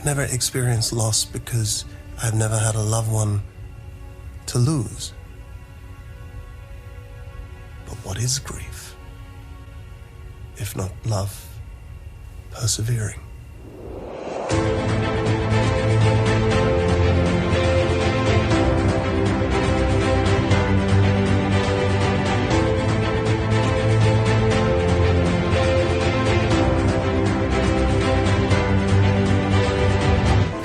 never experienced loss because I've never had a loved one to lose. But what is grief, if not love persevering?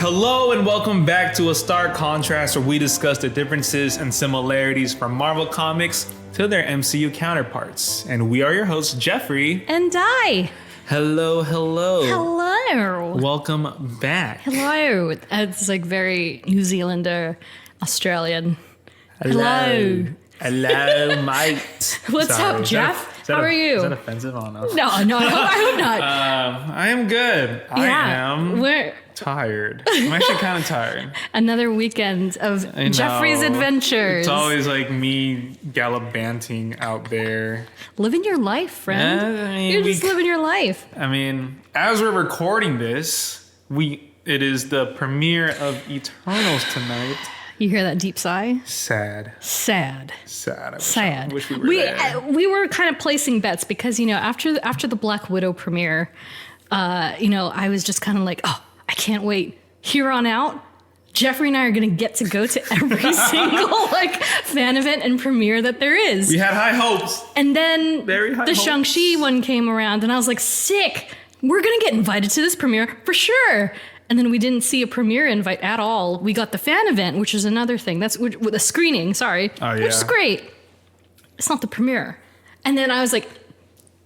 Hello and welcome back to A Stark Contrast, where we discuss the differences and similarities from Marvel Comics to their MCU counterparts. And we are your hosts, Geoffrey and Dai. Hello. Hello. Welcome back. Hello. It's like very New Zealander, Australian. Hello, mate. What's up, Jeff? How are you? Is that offensive? I don't know. No, I hope not. I am good. I am tired. I'm actually kind of tired. Another weekend of Geoffrey's adventures. It's always like me gallivanting out there. Living your life, friend. You're just living your life. I mean, as we're recording this, it is the premiere of Eternals tonight. You hear that deep sigh? Sad. I wish we were there. We were kind of placing bets because, after the Black Widow premiere, I was just kind of like, oh, I can't wait. Here on out, Geoffrey and I are going to get to go to every single fan event and premiere that there is. We had high hopes. And then the Shang-Chi one came around and I was like, sick. We're going to get invited to this premiere for sure. And then we didn't see a premiere invite at all. We got the fan event, which is another thing. That's with a screening, sorry. Oh, yeah. Which is great. It's not the premiere. And then I was like,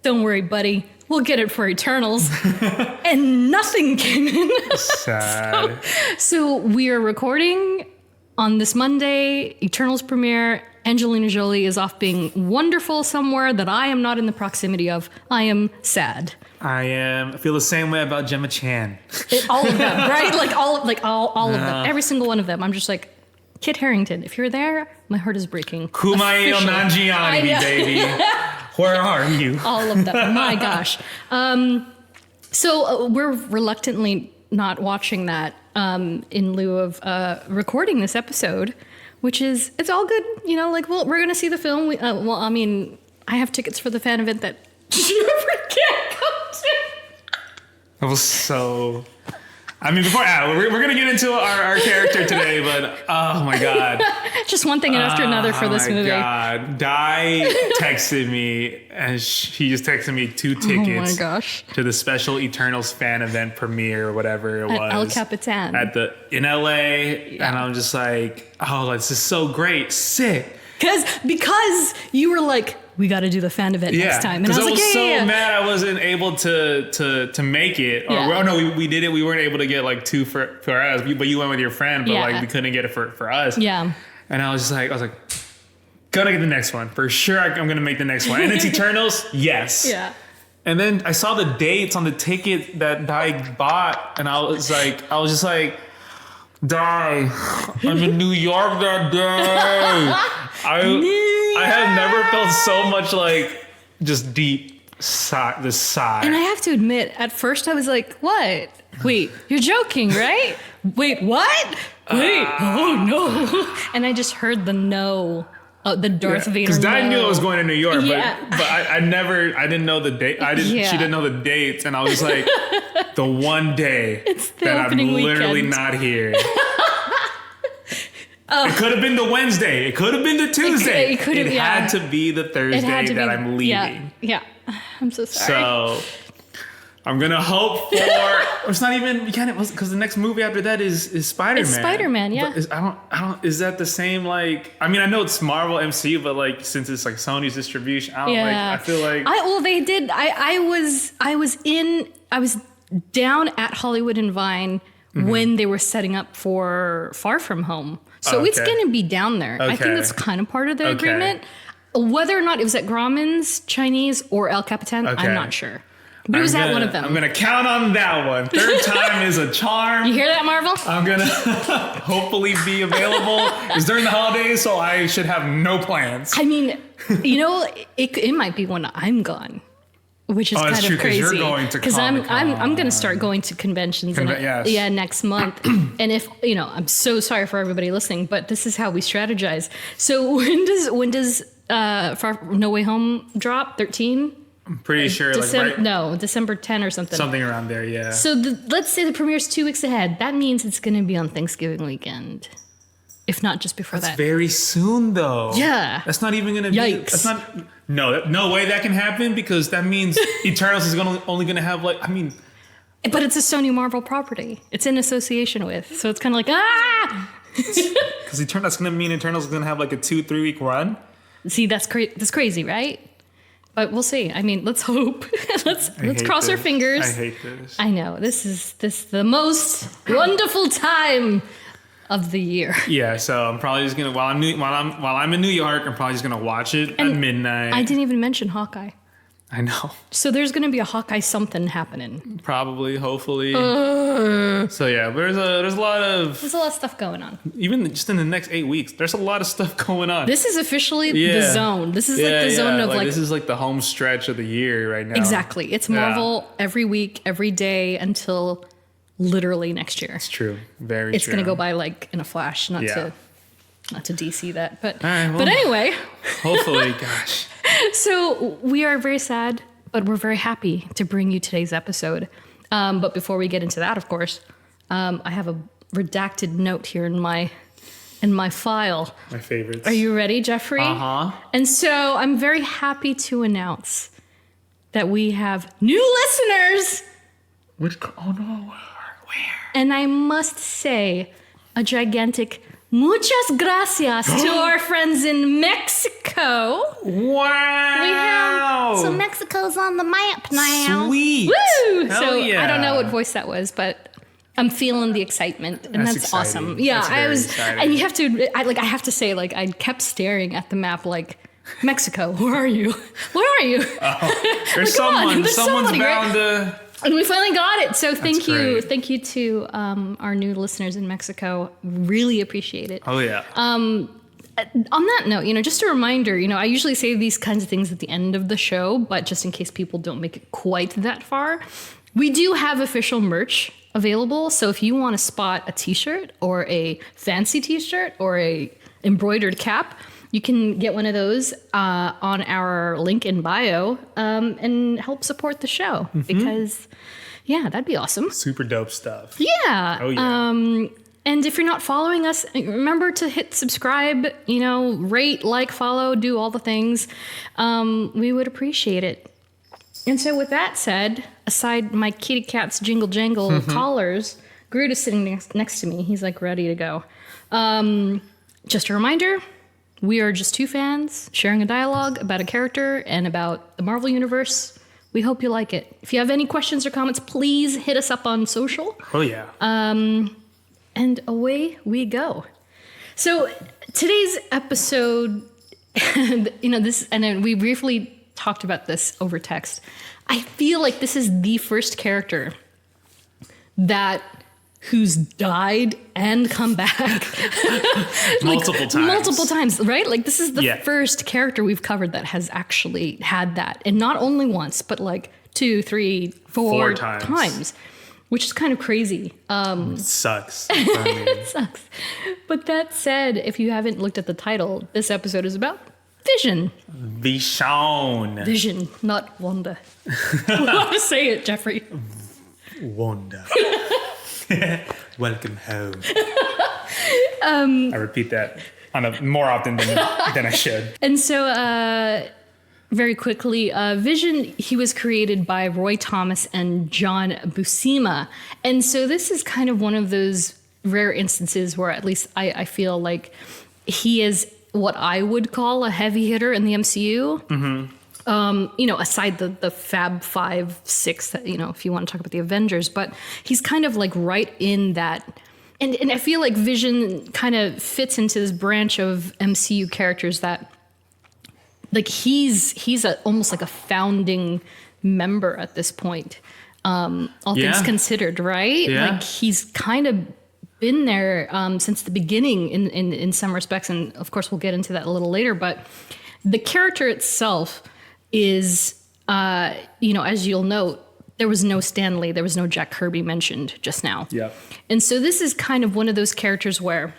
don't worry, buddy. We'll get it for Eternals. And nothing came in. Sad. So we are recording on this Monday, Eternals premiere. Angelina Jolie is off being wonderful somewhere that I am not in the proximity of. I am sad. I feel the same way about Gemma Chan. All of them, right? All of them. Every single one of them. I'm just like, Kit Harington, if you're there, my heart is breaking. Kumail Nanjiani, baby. Where are you? All of them. My gosh. So we're reluctantly not watching that in lieu of recording this episode, which is, it's all good. We're going to see the film. I have tickets for the fan event that Geoffrey can't come to. I was so... we're going to get into our character today, but oh my God. Just one thing after another for this movie. Oh my God. Dai texted me, and she just texted me 2 tickets. Oh my gosh. To the special Eternals fan event premiere or whatever it was. At El Capitan. In LA, yeah. And I'm just like, oh, this is so great. Sick. Because you were like, we got to do the fan event next time. And I was so mad I wasn't able to make it. Or we did it. We weren't able to get 2 for us, but you went with your friend, but we couldn't get it for us. Yeah. And I was like, gonna get the next one for sure. I'm gonna make the next one. And it's Eternals. Yes. Yeah. And then I saw the dates on the ticket that Dai bought, and I was just like, Dai, I'm in New York that day. I have never felt so much just deep sigh. This sigh. And I have to admit, at first I was like, "What? Wait, you're joking, right? Wait, what? Wait, oh no!" And I just heard the no. The Darth Vader. Because Dai knew I was going to New York, yeah. but I didn't know the date. She didn't know the dates, and I was like, the one day that I'm literally not here. It could have been the Wednesday. It could have been the Tuesday. It had to be the Thursday that I'm leaving. Yeah. I'm so sorry. So I'm gonna hope for. It's not even. You can't, because the next movie after that is Spider-Man. It's Spider-Man, yeah. But I don't. Is that the same? I know it's Marvel MCU, but since it's Sony's distribution, I feel like. They did. I was down at Hollywood and Vine when they were setting up for Far From Home. So it's going to be down there. Okay. I think that's kind of part of the agreement. Whether or not it was at Grauman's, Chinese, or El Capitan, I'm not sure. But it was at one of them. I'm going to count on that one. Third time is a charm. You hear that, Marvel? I'm going to hopefully be available. It's during the holidays, so I should have no plans. It might be when I'm gone. which is kind true, of 'cause you're crazy. going to Because I'm Comic-Con. going to start going to conventions. Yes. Next month. And if I'm so sorry for everybody listening, but this is how we strategize. So when does Far No Way Home drop? 13? I'm pretty sure December 10 or something. Something around there, yeah. So let's say the premiere's 2 weeks ahead. That means it's going to be on Thanksgiving weekend, if not just before That's that. very soon, though. Yeah. That's not even going to be. Yikes. That's not. No way that can happen, because that means Eternals is only going to have But it's a Sony Marvel property. It's in association with, so it's kind of like because that's going to mean Eternals is going to have like a 2-3 week run. See, that's crazy, right? But we'll see. I mean, let's hope. let's cross our fingers. I hate this. I know this is the most wonderful time of the year. Yeah, so I'm probably just gonna while I'm in New York, I'm probably just gonna watch it at midnight. I didn't even mention Hawkeye. I know. So there's gonna be a Hawkeye something happening. Probably, hopefully. So yeah, there's a lot of stuff going on. Even just in the next 8 weeks, there's a lot of stuff going on. This is officially the zone. This is the zone of this is like the home stretch of the year right now. Exactly. It's Marvel every week, every day until literally next year. It's true. Very true. It's gonna go by like in a flash, not to DC that. But right, well, but anyway. Hopefully, gosh. So we are very sad, but we're very happy to bring you today's episode. But before we get into that, of course, I have a redacted note here in my file. My favorites. Are you ready, Geoffrey? Uh-huh. And so I'm very happy to announce that we have new listeners. Oh no. Where? And I must say a gigantic muchas gracias to our friends in Mexico. Wow. So Mexico's on the map now. Sweet. Woo! Hell So yeah. I don't know what voice that was, but I'm feeling the excitement, and that's exciting. awesome. Yeah, That's I very was, exciting. and you have to. I have to say, I kept staring at the map, like, Mexico, where are you? Where are you? Oh, there's Come on, there's someone's somebody, bound right? to. And we finally got it. So thank you. great. Thank you to our new listeners in Mexico. Really appreciate it. Oh yeah. On that note, just a reminder, I usually say these kinds of things at the end of the show, but just in case people don't make it quite that far, we do have official merch available. So if you want to spot a t-shirt or a fancy t-shirt or a embroidered cap, you can get one of those on our link in bio and help support the show because, that'd be awesome. Super dope stuff. Yeah. Oh yeah. And if you're not following us, remember to hit subscribe, rate, like, follow, do all the things. We would appreciate it. And so with that said, aside my kitty cat's jingle jangle collars, Groot is sitting next to me. He's like ready to go. Just a reminder, we are just two fans sharing a dialogue about a character and about the Marvel Universe. We hope you like it. If you have any questions or comments, please hit us up on social. Oh yeah. And away we go. So today's episode, this, and then we briefly talked about this over text. I feel like this is the first character who's died and come back Multiple times. Multiple times, right? Like this is the first character we've covered that has actually had that. And not only once, but like 2, 3, 4 times. Which is kind of crazy. It sucks. It sucks. But that said, if you haven't looked at the title, this episode is about Vision. Vision, not Wanda. How to say it, Geoffrey? Wanda. Welcome home. I repeat that more often than I should. And so, very quickly, Vision, he was created by Roy Thomas and John Buscema. And so this is kind of one of those rare instances where at least I feel like he is what I would call a heavy hitter in the MCU. Mm-hmm. Aside the Fab 5, 6, that, if you want to talk about the Avengers, but he's kind of like right in that. And I feel like Vision kind of fits into this branch of MCU characters that, like, he's almost like a founding member at this point, all things considered, right? Yeah. Like he's kind of been there since the beginning in some respects, and of course we'll get into that a little later. But the character itself is as you'll note, there was no Stan Lee, there was no Jack Kirby mentioned just now. Yeah. And so this is kind of one of those characters where,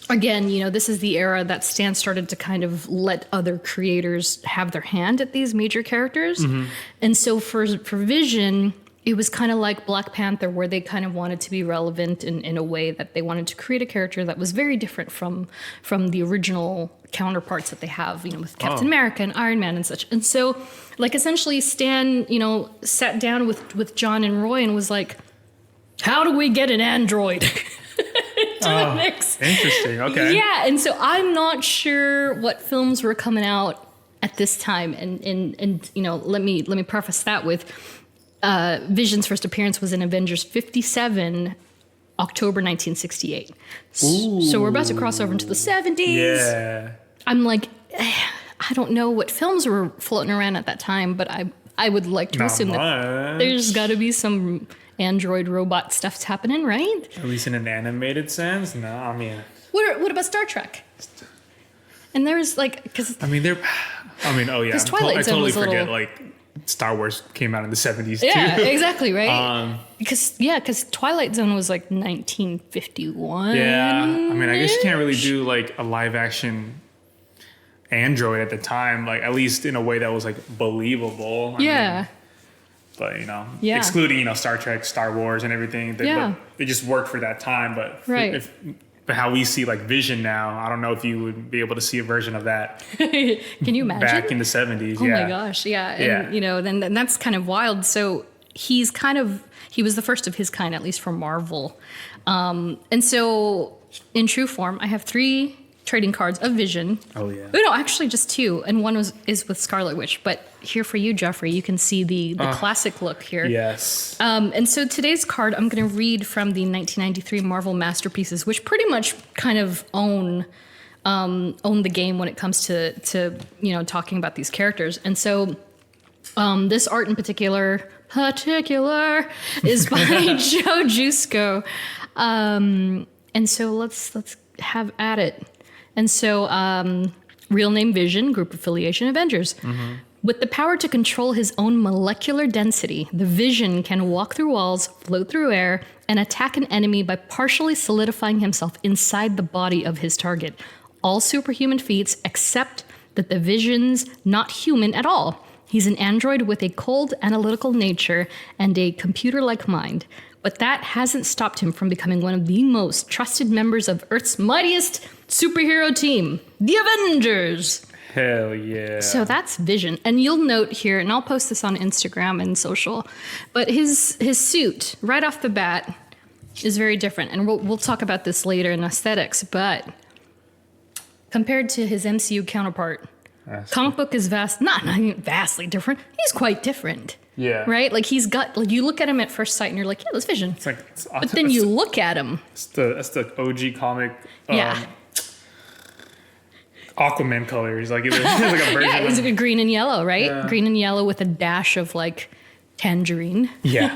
again, this is the era that Stan started to kind of let other creators have their hand at these major characters. And so for Vision, it was kind of like Black Panther, where they kind of wanted to be relevant in a way that they wanted to create a character that was very different from the original counterparts that they have, with Captain America and Iron Man and such. And so, essentially, Stan, sat down with John and Roy and was like, how do we get an android to the mix? Interesting. Okay. Yeah, and so I'm not sure what films were coming out at this time, and let me preface that with Vision's first appearance was in Avengers 57, October 1968. So we're about to cross over into the 70s. Yeah. I'm like, I don't know what films were floating around at that time, but I would like to assume that there's got to be some android robot stuff's happening, right? At least in an animated sense? No, I mean... What about Star Trek? And there's oh yeah. Because Twilight Zone was forget, Star Wars came out in the 70s, too. Yeah, exactly, right? Because Twilight Zone was 1951. Yeah, I guess you can't really do, a live-action android at the time, at least in a way that was, believable. But, excluding, Star Trek, Star Wars, and everything, they just worked for that time. But but how we see Vision now, I don't know if you would be able to see a version of that. Can you imagine? Back in the 70s, Oh my gosh, yeah. And, then that's kind of wild. So he was the first of his kind, at least for Marvel. And so in true form, I have 3 trading cards of Vision. Oh yeah. No, actually just 2, and one is with Scarlet Witch. But here for you, Geoffrey, you can see the classic look here. Yes. And so today's card, I'm going to read from the 1993 Marvel Masterpieces, which pretty much kind of own the game when it comes to talking about these characters. And so this art in particular is by Joe Jusko. And so let's have at it. And so, real name Vision, group affiliation Avengers. With the power to control his own molecular density, the Vision can walk through walls, float through air, and attack an enemy by partially solidifying himself inside the body of his target. All superhuman feats, except that the Vision's not human at all. He's an android with a cold, analytical nature and a computer-like mind. But that hasn't stopped him from becoming one of the most trusted members of Earth's mightiest superhero team, the Avengers. Hell yeah. So that's Vision. And you'll note here, and I'll post this on Instagram and social, but his suit, right off the bat, is very different. And we'll talk about this later in aesthetics, but compared to his MCU counterpart, comic book is not vastly different. He's quite different. Yeah. Right? He's got, you look at him at first sight and you're like, yeah, that's Vision. But then you look at him. That's the OG comic. Aquaman colors. It was a version. Yeah, it was green and yellow, right? Yeah. Green and yellow with a dash of tangerine. Yeah.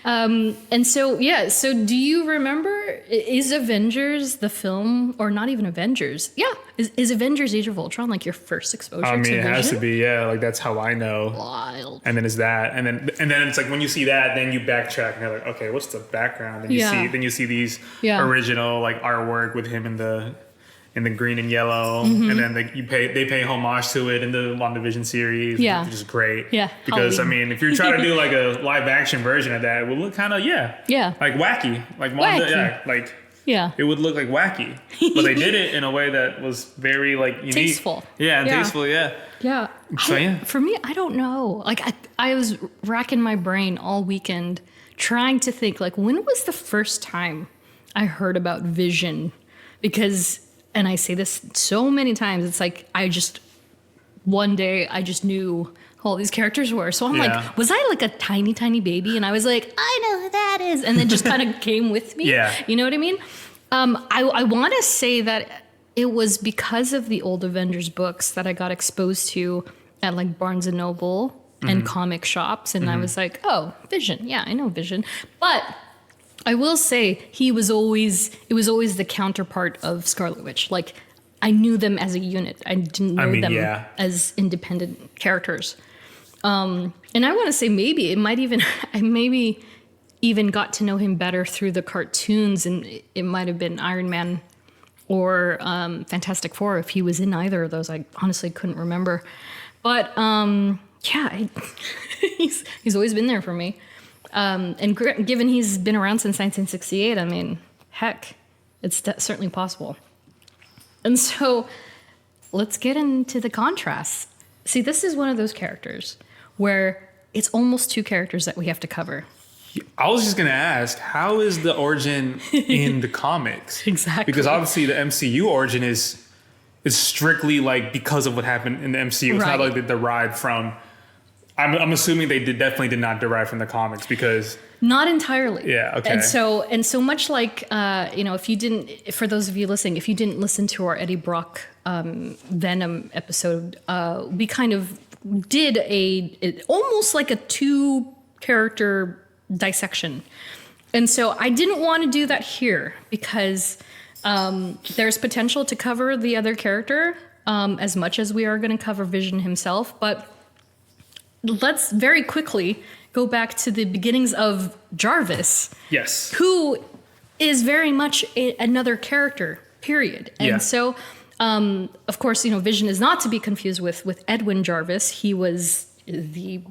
And so do you remember, is Avengers the film, or not even Avengers? Yeah. Is Avengers Age of Ultron your first exposure to Vision? It has to be, yeah. That's how I know. Wild. And then it's that. And then it's when you see that, then you backtrack and you're like, okay, what's the background? And you see these original artwork with him in the green and yellow, and then they pay homage to it in the WandaVision series, which is great. Yeah, because Halloween. If you're trying to do a live action version of that, it would look kind of wacky, Wanda, it would look wacky, but they did it in a way that was very unique, tasteful. Tasteful. Yeah. So for me, I don't know. I was racking my brain all weekend trying to think when was the first time I heard about Vision, because. And I say this so many times, it's one day I just knew who all these characters were. So I'm was I a tiny, tiny baby? And I was like, I know who that is. And then just kind of came with me. Yeah. You know what I mean? I want to say that it was because of the old Avengers books that I got exposed to at Barnes & Noble and comic shops. And I was like, oh, Vision. Yeah, I know Vision. But I will say it was always the counterpart of Scarlet Witch. I knew them as a unit. I didn't know them as independent characters. And I want to say maybe it might even, I maybe even got to know him better through the cartoons, and it might have been Iron Man or Fantastic Four if he was in either of those. I honestly couldn't remember. But yeah, he's always been there for me. And given he's been around since 1968, I mean, heck, it's certainly possible. And so let's get into the contrasts. See, this is one of those characters where it's almost two characters that we have to cover. I was just going to ask, how is the origin in the comics? Exactly. Because obviously the MCU origin is strictly like because of what happened in the MCU. It's not like they derived from... I'm assuming they definitely did not derive from the comics because... Not entirely. Yeah, okay. And so much like, if you didn't... For those of you listening, if you didn't listen to our Eddie Brock Venom episode, we kind of did almost like a two-character dissection. And so I didn't want to do that here because there's potential to cover the other character as much as we are going to cover Vision himself. But let's very quickly go back to the beginnings of J.A.R.V.I.S. Yes. Who is very much another character, period. And so, of course, Vision is not to be confused with Edwin J.A.R.V.I.S. He was the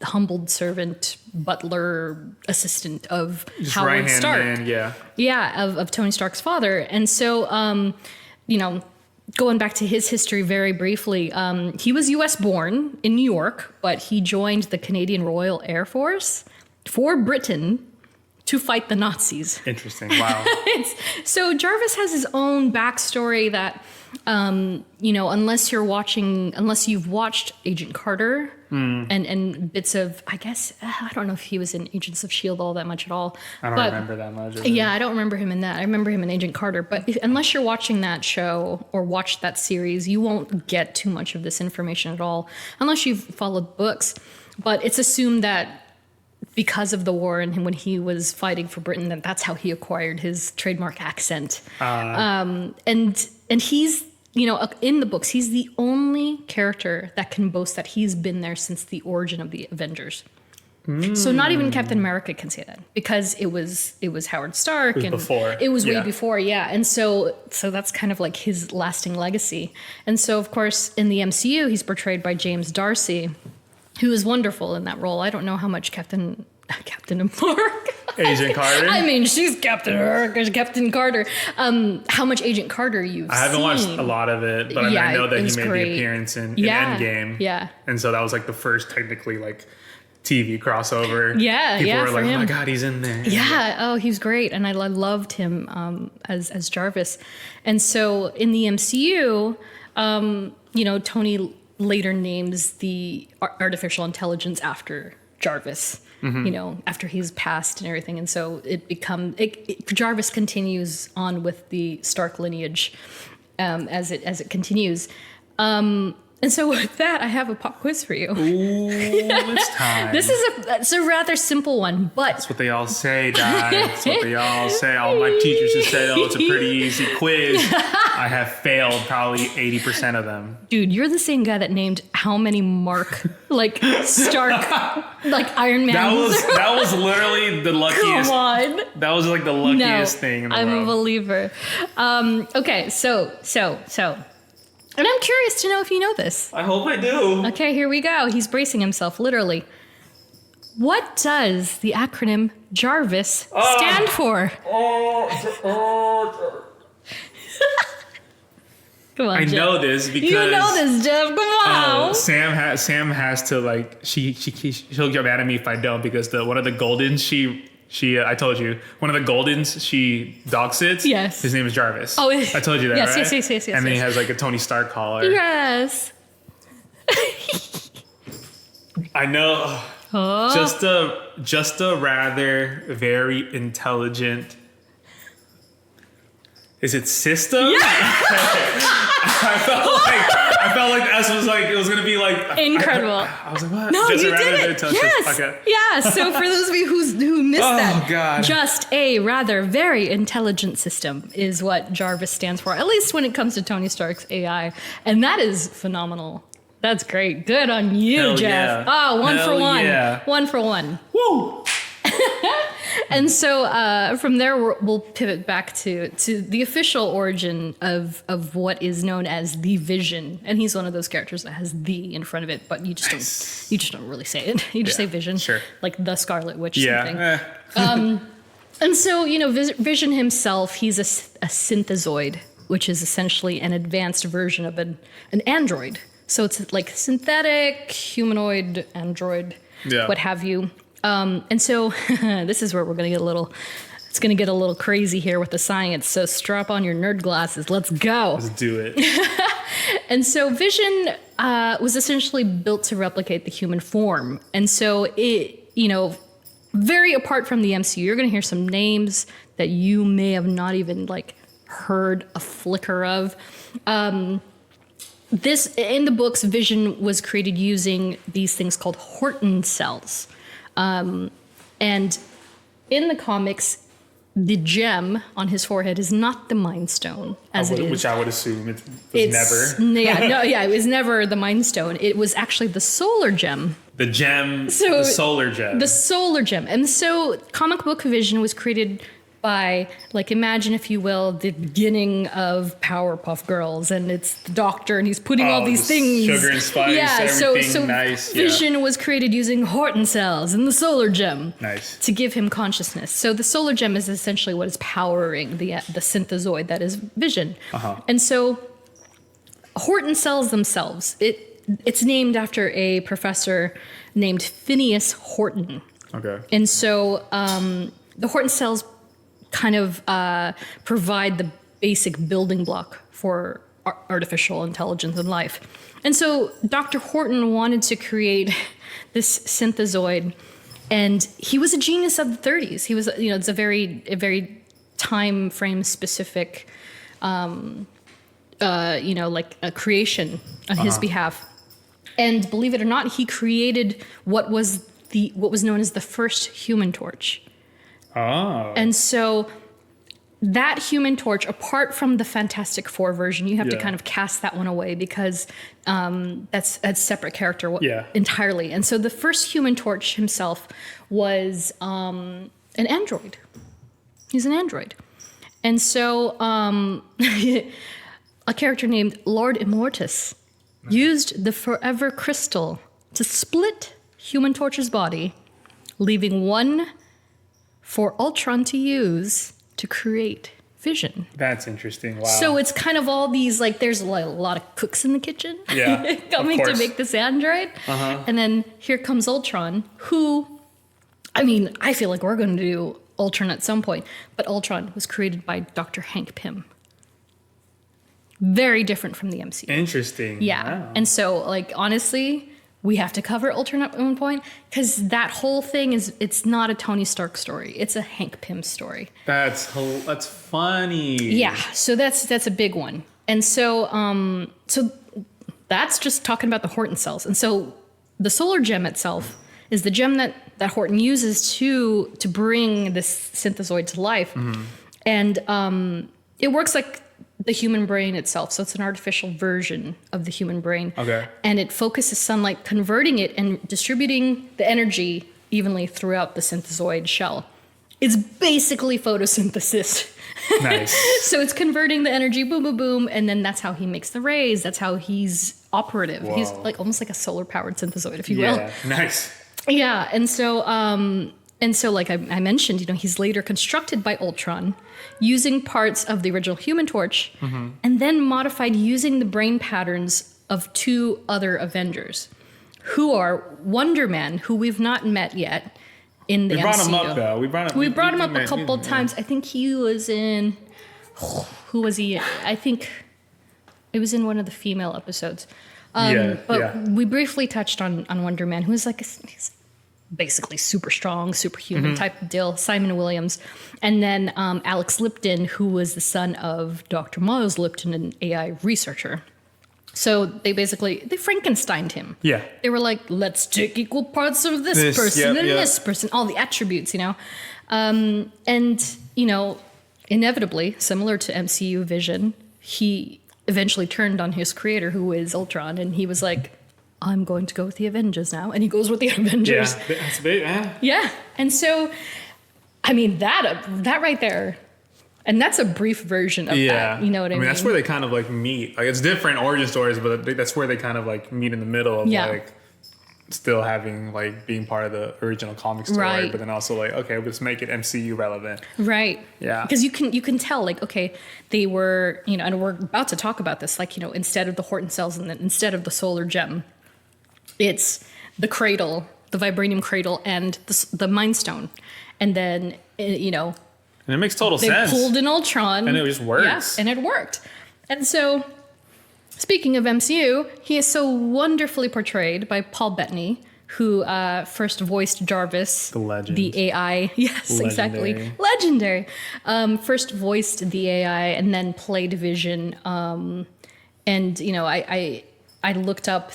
humbled servant, butler, assistant of just Howard Stark. Man, of Tony Stark's father. And so, going back to his history very briefly, he was U.S. born in New York, but he joined the Canadian Royal Air Force for Britain to fight the Nazis. Interesting. Wow. So J.A.R.V.I.S. has his own backstory that, unless you've watched Agent Carter and bits of, I guess, I don't know if he was in Agents of S.H.I.E.L.D. all that much at all. I don't remember that much. Yeah, I don't remember him in that. I remember him in Agent Carter. But unless you're watching that show or watched that series, you won't get too much of this information at all, unless you've followed books. But it's assumed that because of the war and when he was fighting for Britain, that's how he acquired his trademark accent. And he's, in the books, he's the only character that can boast that he's been there since the origin of the Avengers. So not even Captain America can say that because it was Howard Stark. It was before. It was way before, yeah. And so that's kind of like his lasting legacy. And so, of course, in the MCU, he's portrayed by James Darcy, who is wonderful in that role. I don't know how much Captain Mark. Agent Carter. I mean, she's Captain Carter. How much Agent Carter you've seen? I haven't watched a lot of it, but I know that he made the appearance in Endgame. Yeah. And so that was like the first technically like TV crossover. Yeah, People were like, him. oh my God, he's in there. Yeah. Oh, he was great. And I loved him as Jarvis. And so in the MCU, Tony later names the artificial intelligence after Jarvis, after he's passed and everything. And so Jarvis continues on with the Stark lineage as it continues. And so with that, I have a pop quiz for you. Ooh, it's time. It's a rather simple one, but... That's what they all say, Dai. That's what they all say. All my teachers have said, it's a pretty easy quiz. I have failed probably 80% of them. Dude, you're the same guy that named how many Stark, Iron Man. That was literally the luckiest. Come on. That was like the luckiest thing in the world. I'm a believer. Okay, so... And I'm curious to know if you know this. I hope I do. Okay, here we go. He's bracing himself, literally. What does the acronym J.A.R.V.I.S. stand for? Come on, I Jeff. know this because... You know this, Jeff. Come on. Sam has to, like... She'll get mad at me if I don't because one of the Goldens, I told you, one of the Goldens, she dog sits. Yes. His name is Jarvis. Oh, I told you that, yes, right? Yes. And then he has like a Tony Stark collar. Yes. I know. Oh. Just a rather very intelligent. Is it system? Yeah. I felt like this was like it was gonna be like incredible. I was like, what? No, you did it. Yes. Okay. Yeah. So for those of you who missed that, God. Just a rather very intelligent system is what J.A.R.V.I.S. stands for. At least when it comes to Tony Stark's AI, and that is phenomenal. That's great. Good on you, Hell Jeff. yeah. Oh, one Hell for one. yeah. 1 for 1. Woo! And so from there, we'll pivot back to the official origin of what is known as the Vision. And he's one of those characters that has "the" in front of it, but you just don't really say it. You just say Vision, sure. like the Scarlet Witch. Yeah. Something. And so Vision himself, he's a synthezoid, which is essentially an advanced version of an android. So it's like synthetic, humanoid, android, what have you. And so this is where we're going to get it's going to get a little crazy here with the science. So strap on your nerd glasses. Let's go. Let's do it. And so Vision was essentially built to replicate the human form. And so it, very apart from the MCU, you're going to hear some names that you may have not even heard a flicker of. This in the books, Vision was created using these things called Horton cells. And in the comics, the gem on his forehead is not the Mind Stone, Which I would assume it was never. It was never the Mind Stone. It was actually the solar gem. The solar gem. The solar gem. And so comic book Vision was created by, imagine, if you will, the beginning of Powerpuff Girls, and it's the Doctor, and he's putting all these things. Sugar and spice, everything so nice. Vision was created using Horton cells and the solar gem nice to give him consciousness. So the solar gem is essentially what is powering the synthezoid that is Vision. And so Horton cells themselves, it's named after a professor named Phineas Horton. Okay. And so the Horton cells kind of provide the basic building block for artificial intelligence and life. And so Dr. Horton wanted to create this synthezoid, and he was a genius of the 30s. He was, it's a very time frame specific, a creation on his behalf. And believe it or not, he created what was known as the first Human Torch. Oh. And so that Human Torch, apart from the Fantastic Four version, you have to kind of cast that one away because that's a separate character entirely. And so the first Human Torch himself was an android. He's an android. And so a character named Lord Immortus used the Forever Crystal to split Human Torch's body, leaving one for Ultron to use to create Vision. That's interesting. Wow. So it's kind of all these, there's a lot of cooks in the kitchen coming of to make this android. And then here comes Ultron, who, I feel like we're going to do Ultron at some point, but Ultron was created by Dr. Hank Pym. Very different from the MCU. Interesting. Yeah. Wow. And so, honestly, we have to cover Ultron at one point because that whole thing it's not a Tony Stark story. It's a Hank Pym story. That's funny. Yeah. So that's a big one. And so so that's just talking about the Horton cells. And so the solar gem itself is the gem that Horton uses to bring this synthezoid to life. And it works like the human brain itself. So it's an artificial version of the human brain. Okay. And it focuses sunlight, converting it and distributing the energy evenly throughout the synthezoid shell. It's basically photosynthesis. Nice. So it's converting the energy, boom, boom, boom, and then that's how he makes the rays. That's how he's operative. Whoa. He's almost like a solar-powered synthezoid, if you will. Yeah, nice. Yeah, and so like I mentioned, he's later constructed by Ultron using parts of the original Human Torch and then modified using the brain patterns of two other Avengers, who are Wonder Man, who we've not met yet in the MCU. We brought him up, though. We brought him up a couple times. I think he was in... Who was he in? I think it was in one of the female episodes. But we briefly touched on Wonder Man, who is he's basically super strong, superhuman type of deal. Simon Williams. And then Alex Lipton, who was the son of Dr. Miles Lipton, an AI researcher. So they Frankensteined him. Yeah. They were like, let's take equal parts of this person and this person, all the attributes, And, inevitably, similar to MCU Vision, he eventually turned on his creator, who is Ultron, and he was like, I'm going to go with the Avengers now. And he goes with the Avengers. Yeah, that's big, man. Yeah. And so, I mean, that right there, and that's a brief version of that. You know what I mean? That's where they kind of like meet. Like it's different origin stories, but that's where they kind of like meet in the middle of like still having like being part of the original comic story, but then also like, okay, let's make it MCU relevant. Right. Yeah. Because you can tell like, okay, they were, you know, and we're about to talk about this, like, you know, instead of the Horton cells and then instead of the solar gem, it's the cradle, the vibranium cradle and the Mind Stone. And then, you know, and it makes total they sense. pulled an Ultron. And it just works. Yeah, and it worked. And so, speaking of MCU, he is so wonderfully portrayed by Paul Bettany, who first voiced Jar-V-I S. The legend. The AI. Yes, Legendary. exactly. Legendary. First voiced the AI and then played Vision. And, you know, I looked up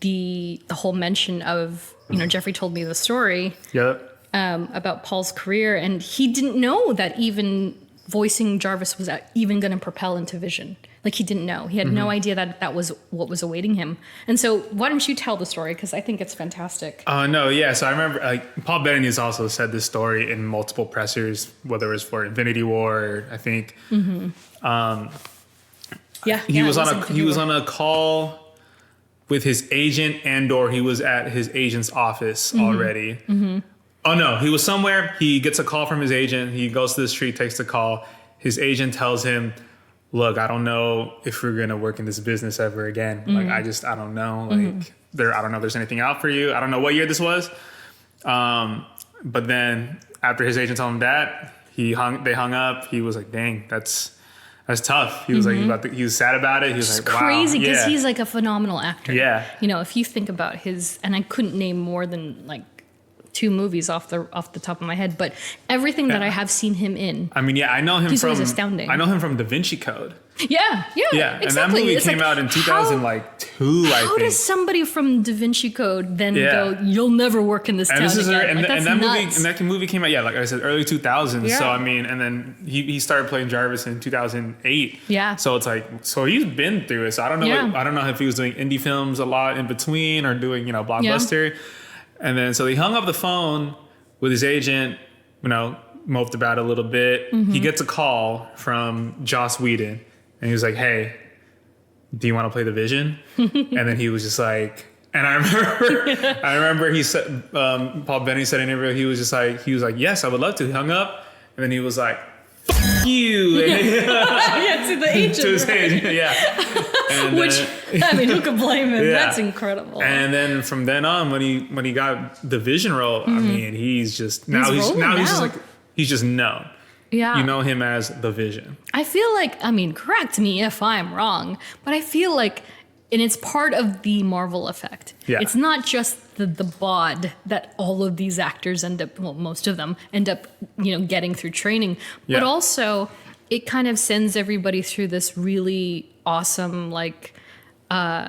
the whole mention of, you know, Geoffrey told me the story. Yep. About Paul's career, and he didn't know that even voicing Jar-V-I.S was even going to propel into Vision. Like he didn't know. He had no idea that was what was awaiting him. And so why don't you tell the story? Because I think it's fantastic. No, yeah. So I remember Paul Bettany has also said this story in multiple pressers, whether it was for Infinity War, or I think. He was on a call with his agent, and/or he was at his agent's office already. Oh no, he was somewhere. He gets a call from his agent. He goes to the street, takes the call. His agent tells him, look, I don't know if we're going to work in this business ever again. Like, I don't know. Like, I don't know if there's anything out for you. I don't know what year this was. But then after his agent told him that, they hung up. He was like, dang, that's tough. He was like, he was sad about it. He was It's like, wow. crazy because he's like a phenomenal actor. Yeah. You know, if you think about his, and I couldn't name more than like 2 movies off the top of my head, but everything that I have seen him in. I mean, I know him he's from always astounding. I know him from Da Vinci Code. Yeah, And exactly. that movie It's came like, out in 2002, I How think. does somebody from Da Vinci Code then go, you'll never work in this town again? That movie came out, like I said, early 2000s. Yeah. So, I mean, and then he started playing Jar-V-I.S in 2008. Yeah. So it's like, so he's been through it. So I don't know. I don't know if he was doing indie films a lot in between or doing, you know, blockbuster. And then, so he hung up the phone with his agent, you know, moped about it a little bit. He gets a call from Joss Whedon. And he was like, hey, do you want to play the Vision? And then he was just like, and I remember he said, Paul Bettany said in an interview, he was like, yes, I would love to. He hung up. And then he was like, fuck you. And to the agent. To his agent, And which, I mean, who could blame him? Yeah. That's incredible. And then from then on, when he got the Vision role, I mean, he's just, he's just known. Yeah. You know him as the Vision. I feel like, I mean, correct me if I'm wrong, but I feel like, and it's part of the Marvel effect. Yeah. It's not just the bod that all of these actors end up, well, most of them end up, you know, getting through training, but also it kind of sends everybody through this really awesome, like,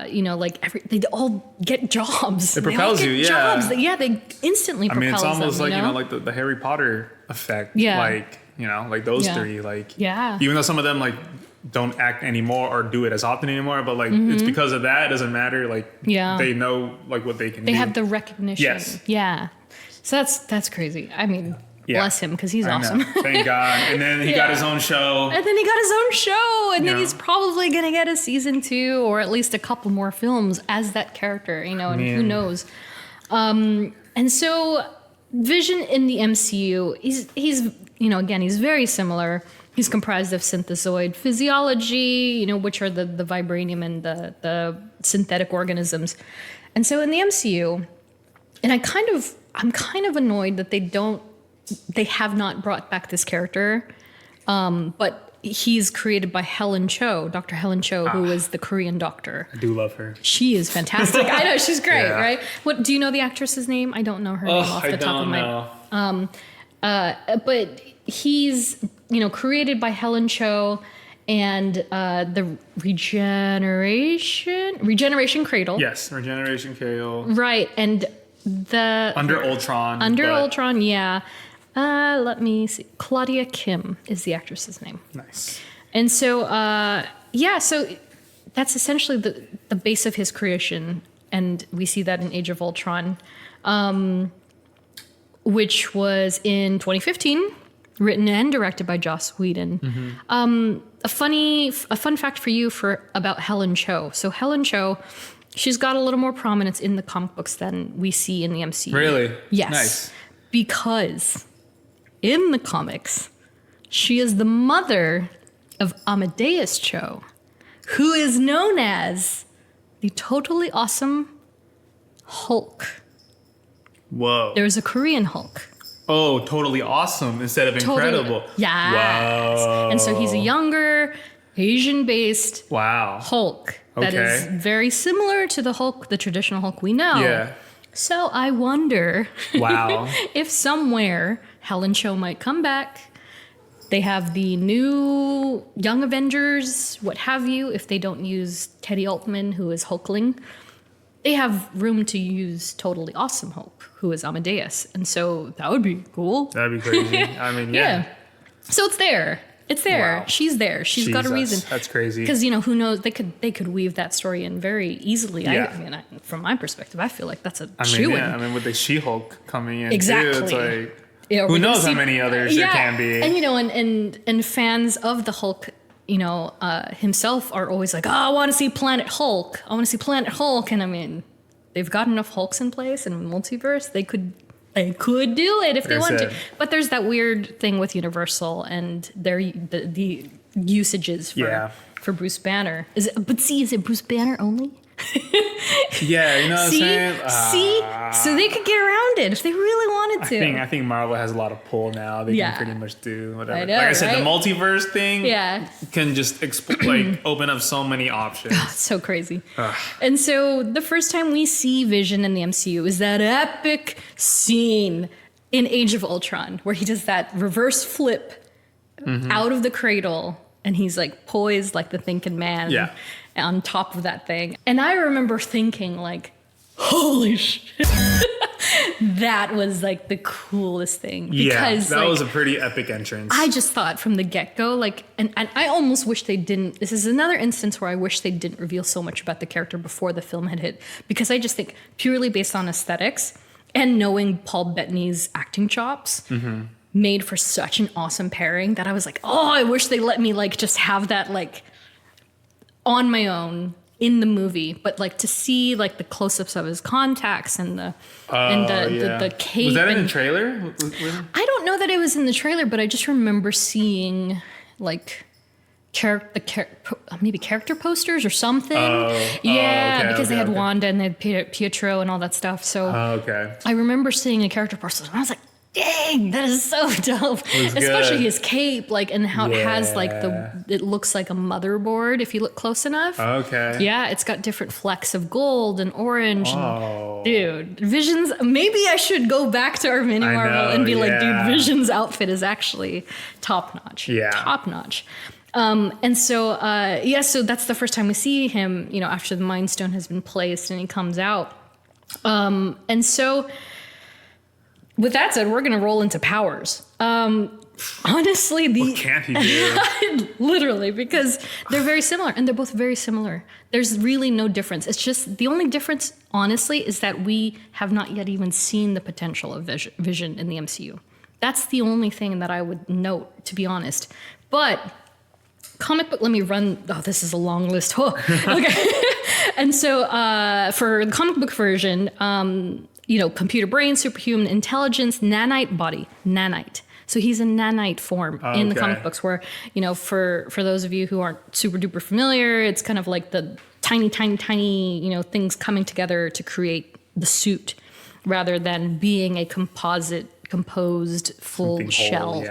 you know, like they all get jobs. It propels you, jobs. They instantly propels them. I mean, it's almost them, like, you know, like the Harry Potter effect. Yeah. Like, you know, like those three, like, even though some of them like don't act anymore or do it as often anymore, but like it's because of that. It doesn't matter. Like, they know like what they can do. They have the recognition. Yes. Yeah. So that's crazy. I mean, bless him because he's awesome. Thank God. And then he got his own show. And then he got his own show. And then he's probably going to get a season 2 or at least a couple more films as that character, you know, and who knows. And so Vision in the MCU, he's you know, again, he's very similar. He's comprised of synthezoid physiology, you know, which are the vibranium and the synthetic organisms. And so in the MCU, and I'm kind of annoyed that they have not brought back this character. But he's created by Helen Cho, Dr. Helen Cho, who is the Korean doctor. I do love her. She is fantastic. I know, she's great, right? What do you know the actress's name? I don't know her name off the top of my head. But he's, you know, created by Helen Cho and the Regeneration Cradle. Yes, Regeneration Cradle. Right, and the Under Ultron. Ultron, yeah. Let me see. Claudia Kim is the actress's name. Nice. And so, so that's essentially the base of his creation. and we see that in Age of Ultron, which was in 2015, written and directed by Joss Whedon. A fun fact for you about Helen Cho. So Helen Cho, she's got a little more prominence in the comic books than we see in the MCU. Really? Yes. Nice. Because in the comics, she is the mother of Amadeus Cho, who is known as the totally awesome Hulk. Whoa. There's a Korean Hulk. Oh, totally awesome instead of incredible. Yes. Wow. And so he's a younger, Asian-based Hulk that is very similar to the traditional Hulk we know. Yeah. So I wonder if somewhere Helen Cho might come back. They have the new Young Avengers, what have you, if they don't use Teddy Altman, who is Hulkling. They have room to use Totally Awesome Hulk, who is Amadeus. And so that would be cool. That'd be crazy. I mean, yeah. So it's there. It's there. Wow. She's there. She's got a reason. That's crazy. Because, who knows? They could weave that story in very easily. Yeah. I mean, from my perspective, I feel like that's a shoo-in. Yeah. I mean, with the She-Hulk coming in, exactly. too, it's like... who knows how many others there can be. And, and fans of the Hulk, himself are always like, oh, I want to see Planet Hulk. I want to see Planet Hulk. And I mean, they've got enough Hulks in place in multiverse. They could do it if they want to. But there's that weird thing with Universal and the usages for Bruce Banner. Is it Bruce Banner only? Yeah, you know what I'm saying? So they could get around it if they really wanted to. I think Marvel has a lot of pull now. They can pretty much do whatever. I know, like I said, right? the multiverse thing can just open up so many options. Oh, it's so crazy. And so the first time we see Vision in the MCU is that epic scene in Age of Ultron where he does that reverse flip out of the cradle and he's like poised like the thinking man. Yeah. On top of that thing. And I remember thinking like, holy shit. That was like the coolest thing. Because that was a pretty epic entrance. I just thought from the get-go, and I almost wish they didn't. This is another instance where I wish they didn't reveal so much about the character before the film had hit. Because I just think purely based on aesthetics and knowing Paul Bettany's acting chops, made for such an awesome pairing that I was like, oh, I wish they let me just have that on my own in the movie, but to see the close-ups of his contacts and the cape. Was that in the trailer? I don't know that it was in the trailer, but I just remember seeing maybe character posters or something. Because they had Wanda and they had Pietro and all that stuff. So I remember seeing a character poster and I was like, dang, that is so dope. Especially his cape, and how it has it looks like a motherboard if you look close enough. Okay. Yeah, it's got different flecks of gold and orange. And, dude, Vision's, maybe I should go back to our mini Marvel and be like, dude, Vision's outfit is actually top notch. Yeah. Top notch. And so, so that's the first time we see him, after the Mind Stone has been placed and he comes out. And so, with that said, we're going to roll into powers. Honestly, what can't he do? Literally, because they're very similar, and they're both very similar. There's really no difference. It's just the only difference, honestly, is that we have not yet even seen the potential of Vision in the MCU. That's the only thing that I would note, to be honest. But comic book, let me run. Oh, this is a long list. Oh, okay. And so for the comic book version, computer brain, superhuman intelligence, nanite body, nanite. So he's a nanite form in the comic books where, for those of you who aren't super duper familiar, it's kind of like the tiny, things coming together to create the suit rather than being a composed full something shell.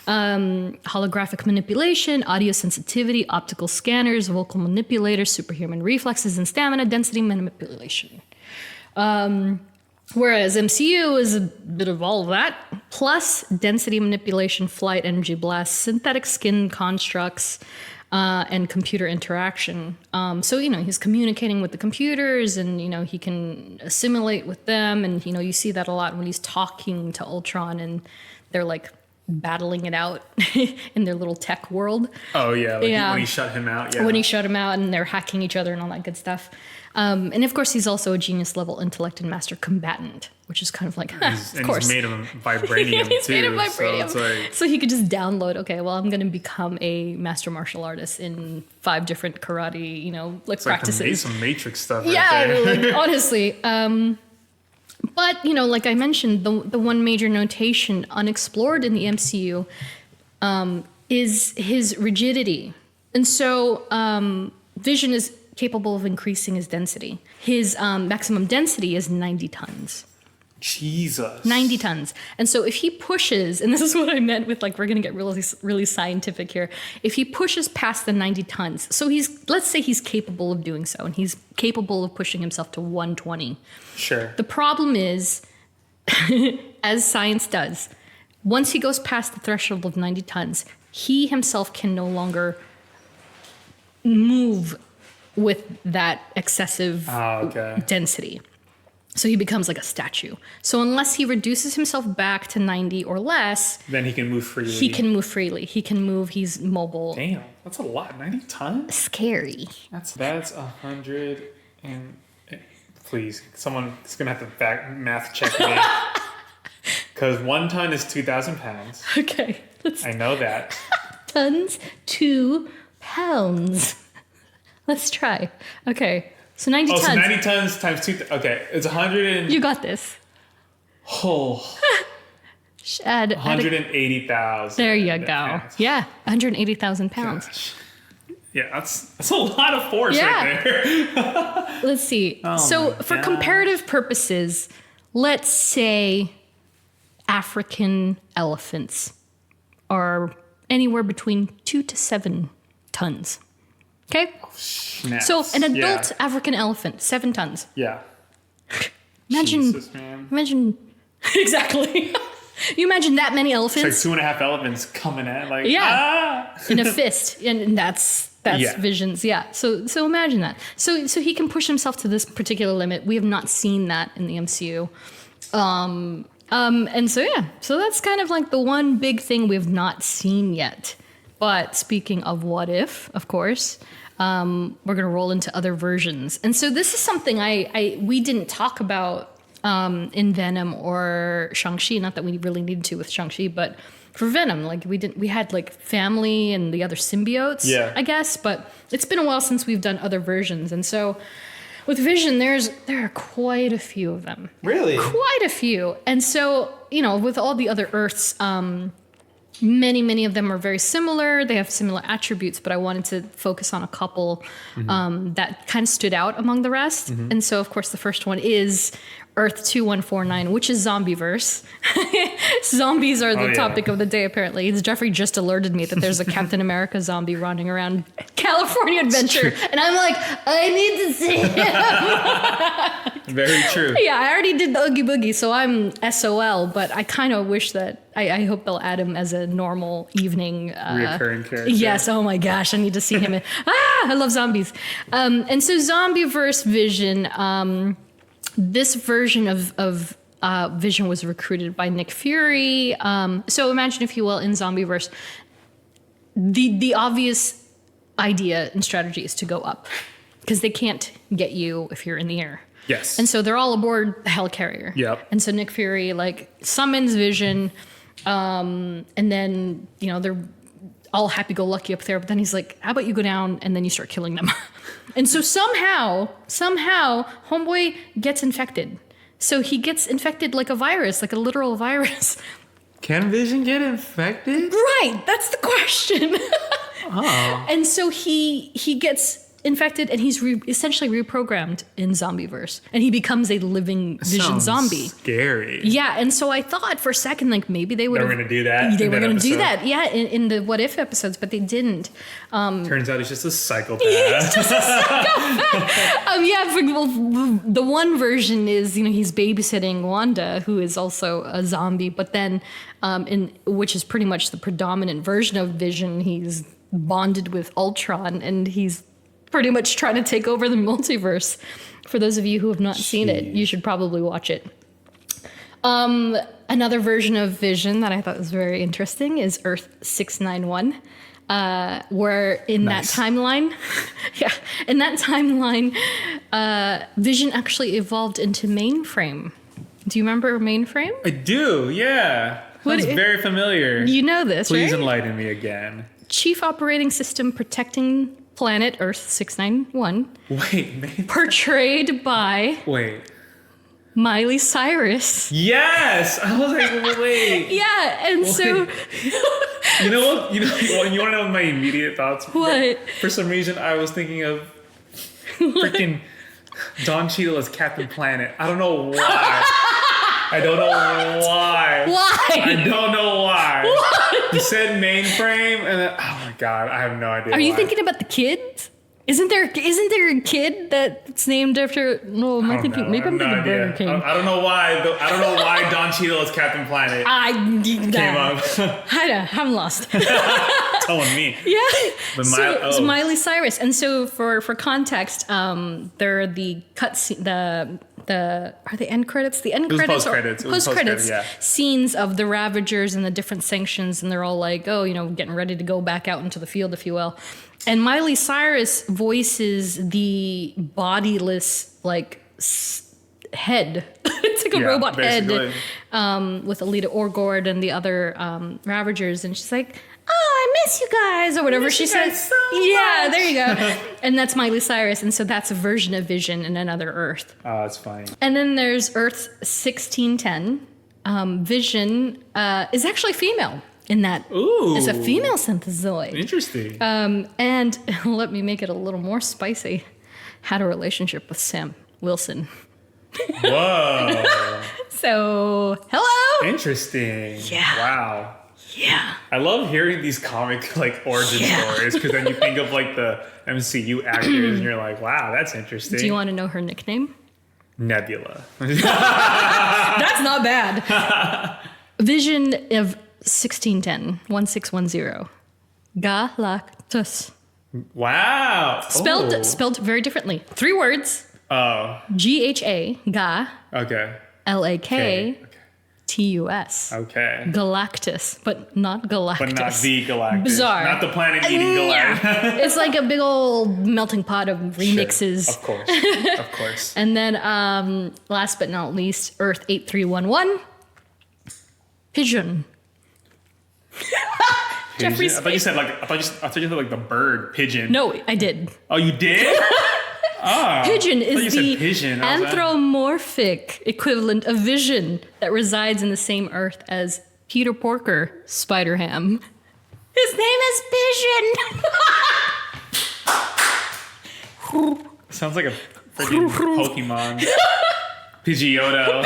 Holographic manipulation, audio sensitivity, optical scanners, vocal manipulators, superhuman reflexes and stamina, density manipulation. Whereas MCU is a bit of all of that, plus density manipulation, flight, energy blasts, synthetic skin constructs, and computer interaction. So, he's communicating with the computers and, he can assimilate with them. And, you see that a lot when he's talking to Ultron and they're battling it out in their little tech world. Oh yeah, like when he shut him out. Yeah, when he shut him out, and they're hacking each other and all that good stuff. And of course, he's also a genius level intellect and master combatant, which is kind of like, of course. He's made of vibranium he's too. Made of vibranium. So, it's like, so he could just download. Okay, well, I'm going to become a master martial artist in 5 different karate, practices. Like some Matrix stuff. Yeah, right there. like, honestly. But like I mentioned, the one major notation unexplored in the MCU is his rigidity, and so Vision is capable of increasing his density. His maximum density is 90 tons. Jesus. 90 tons. And so if he pushes, and this is what I meant with like, we're going to get really, really scientific here. If he pushes past the 90 tons, so let's say he's capable of doing so, and he's capable of pushing himself to 120. Sure. The problem is, as science does, once he goes past the threshold of 90 tons, he himself can no longer move with that excessive density. So he becomes like a statue. So unless he reduces himself back to 90 or less, then he can move freely. He can move freely. He can move. He's mobile. Damn, that's a lot. 90 tons? Scary. That's 100 and... Please, someone's going to have to math check me. Because 1 ton is 2,000 pounds. Okay. I know that. Tons to pounds. Let's try. Okay. So 90 tons. So 90 tons times 2. Okay. It's 100 and... You got this. Oh. Add 180,000. There you go. Pounds. Yeah. 180,000 pounds. Gosh. Yeah, that's a lot of force right there. Let's see. So for comparative purposes, let's say African elephants are anywhere between 2 to 7 tons. Okay? Oh, snaps. So an adult African elephant, 7 tons. Yeah. Imagine. Jesus, man. Imagine. Exactly. You imagine that many elephants. It's like 2.5 elephants coming at in a fist, and that's Vision's. Yeah. So imagine that. So he can push himself to this particular limit. We have not seen that in the MCU. And so that's kind of like the one big thing we have not seen yet. But speaking of what if, of course, we're gonna roll into other versions. And so this is something we didn't talk about in Venom or Shang-Chi. Not that we really needed to with Shang-Chi, but for Venom, like we had like family and the other symbiotes, I guess. But it's been a while since we've done other versions, and so with Vision, there are quite a few of them. Really? Quite a few. And so, with all the other Earths, many of them are very similar. They have similar attributes, but I wanted to focus on a couple that kind of stood out among the rest. Mm-hmm. And so, of course, the first one is Earth 2149, which is Zombie-verse. Zombies are the topic of the day, apparently. Geoffrey just alerted me that there's a Captain America zombie running around California Adventure. And I'm like, I need to see him. Very true. Yeah, I already did the Oogie Boogie, so I'm SOL, but I kind of wish that, I hope they'll add him as a normal evening. Recurring character. Yes, oh my gosh, I need to see him. I love zombies. And so Zombie-verse Vision, this version of Vision was recruited by Nick Fury. So imagine, if you will, in Zombie-verse, the obvious idea and strategy is to go up, because they can't get you if you're in the air. Yes. And so they're all aboard the helicarrier. Yep. And so Nick Fury summons Vision, and then they're all happy-go-lucky up there. But then he's like, "How about you go down and then you start killing them?" And so somehow, homeboy gets infected. So he gets infected like a virus, like a literal virus. Can Vision get infected? Right, that's the question. Oh. And so he gets infected, and he's essentially reprogrammed in Zombie-verse, and he becomes a living Vision zombie. Scary. Yeah, and so I thought for a second, like, maybe they would. They were going to do that. They were going to do that, yeah, in the What If episodes, but they didn't. Turns out he's just a psychopath. He's just a psychopath. The one version is, he's babysitting Wanda, who is also a zombie, but then, which is pretty much the predominant version of Vision, he's bonded with Ultron, and he's pretty much trying to take over the multiverse. For those of you who have not seen it, you should probably watch it. another version of Vision that I thought was very interesting is Earth 691. Where in that timeline, Vision actually evolved into Mainframe. Do you remember Mainframe? I do, yeah. That's very familiar. You know this, Please right? enlighten me again. Chief Operating System protecting planet Earth 691. Wait, portrayed by Miley Cyrus. Yes! I was like, wait. Yeah, and so... You know what? You want to know my immediate thoughts? What? For some reason, I was thinking of freaking Don Cheadle as Captain Planet. I don't know why. I don't know why. Why? I don't know why. What? You said Mainframe, and then, oh my god, I have no idea. Are you thinking about the kids? Isn't there a kid that's named after? No, am I thinking? Maybe I'm thinking Burger King. I don't know why. I don't know why Don Cheadle is Captain Planet. Came up. I'm lost. Telling me. Yeah. But It's Miley Cyrus, and so for context, there are the cutscene, are the end credits? The end credits post credits, yeah. Scenes of the Ravagers and the different sanctions, and they're all like, getting ready to go back out into the field, if you will. And Miley Cyrus voices the bodiless, head. It's like a robot basically. head with Alita Orgord and the other Ravagers. And she's like, oh, I miss you guys, or whatever she says. So much. There you go. And that's Miley Cyrus. And so that's a version of Vision in another Earth. Oh, that's funny. And then there's Earth 1610. Vision is actually female. In that, it's a female synthezoid. Interesting. And let me make it a little more spicy. Had a relationship with Sam Wilson. Whoa. So, hello. Interesting. Yeah. Wow. Yeah. I love hearing these comic origin stories because then you think of the MCU actors and you're like, wow, that's interesting. Do you want to know her nickname? Nebula. That's not bad. Vision of 1610. Galactus. Wow. Spelled very differently. 3 words. Oh. G-H-A, Ga. Okay. L-A-K. T-U-S. Okay. Galactus, but not Galactus. But not the Galactus. Bizarre. Not the planet-eating Galactus. Yeah. It's like a big old melting pot of remixes. Sure. Of course. And then last but not least, Earth 8311. Pigeon. Geoffrey's I thought you said I thought you said the bird pigeon. No, I did. Oh, you did? Pigeon is the pigeon. anthropomorphic equivalent of Vision that resides in the same Earth as Peter Porker, Spider-Ham. His name is Pigeon. Sounds like a freaking Pokemon. Pidgeotto.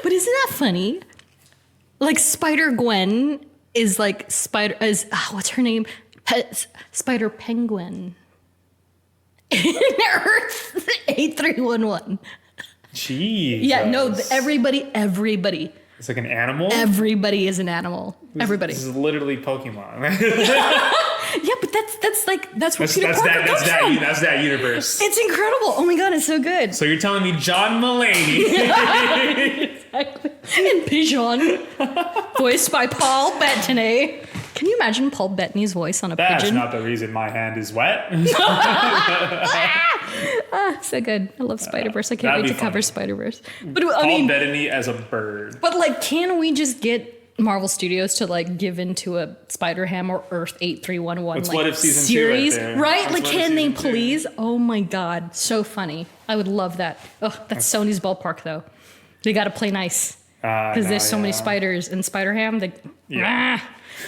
But isn't that funny? Spider-Gwen is what's her name? Spider Penguin. Earth 8311. Jeez. Yeah, no, everybody. It's like an animal? Everybody is an animal. Everybody. This is literally Pokemon. Yeah, but that's where Peter Parker comes from. That's that universe. It's incredible. Oh my god, it's so good. So you're telling me John Mulaney. Exactly. And Pigeon, voiced by Paul Bettany. Can you imagine Paul Bettany's voice on a pigeon? That's not the reason my hand is wet. So good. I love Spider-Verse. I can't wait to cover Spider-Verse. But Paul Bettany as a bird. But can we just get Marvel Studios to give into a Spider-Ham or Earth 8311 what if season series, 2 right? Right? Can they please? Oh my god, so funny. I would love that. Oh, that's Sony's ballpark though. They got to play nice because there's so many spiders in Spider-Ham.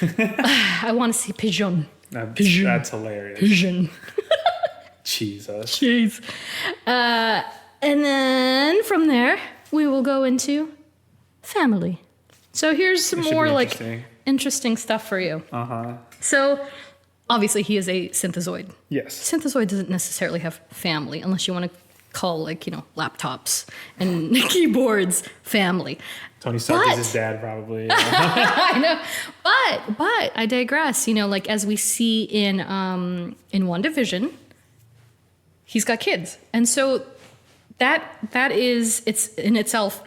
I want to see Pigeon. That's hilarious. Pigeon. Jesus. Jeez. And then from there we will go into family. So here's some more interesting stuff for you. So obviously he is a synthezoid. Yes. Synthezoid doesn't necessarily have family unless you want to call laptops and keyboards family. Tony Stark is his dad probably. I know. But I digress. As we see in WandaVision, he's got kids. And so it's in itself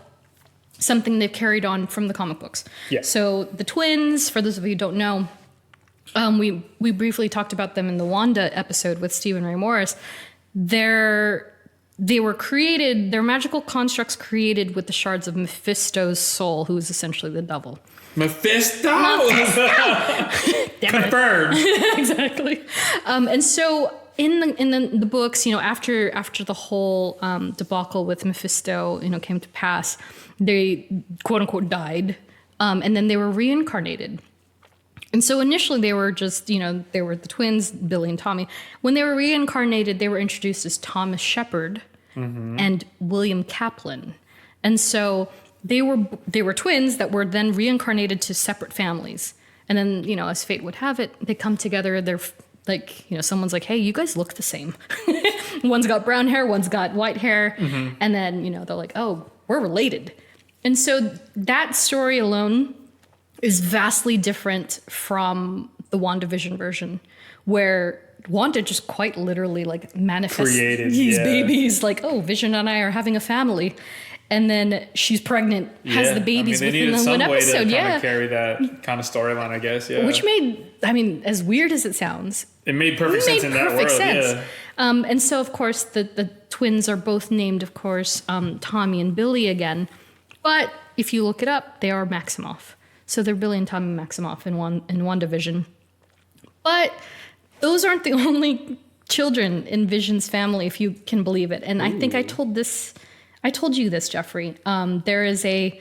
something they've carried on from the comic books. Yeah. So the twins, for those of you who don't know, we briefly talked about them in the Wanda episode with Stephen Ray Morris. They were created, they're magical constructs created with the shards of Mephisto's soul, who is essentially the devil. Mephisto! Damn Confirmed. Exactly. And so in the books, after the whole debacle with Mephisto, came to pass, they quote unquote died, and then they were reincarnated. And so initially they were just, they were the twins, Billy and Tommy. When they were reincarnated, they were introduced as Thomas Shepard and William Kaplan. And so they were twins that were then reincarnated to separate families. And then, as fate would have it, they come together. They're like, someone's like, hey, you guys look the same. One's got brown hair, one's got white hair. And then, they're like, oh, we're related. And so that story alone is vastly different from the WandaVision version, where Wanda just quite literally manifests these babies, like, oh, Vision and I are having a family. And then she's pregnant, has the babies within the one episode. To kind of carry that kind of storyline, I guess. Yeah. Which made, as weird as it sounds, it made perfect sense in that world. Yeah. And so, of course, the twins are both named, of course, Tommy and Billy again. But if you look it up, they are Maximoff. So they're Billy and Tommy Maximoff in WandaVision. But those aren't the only children in Vision's family, if you can believe it. And I think I told you this, Geoffrey. There's a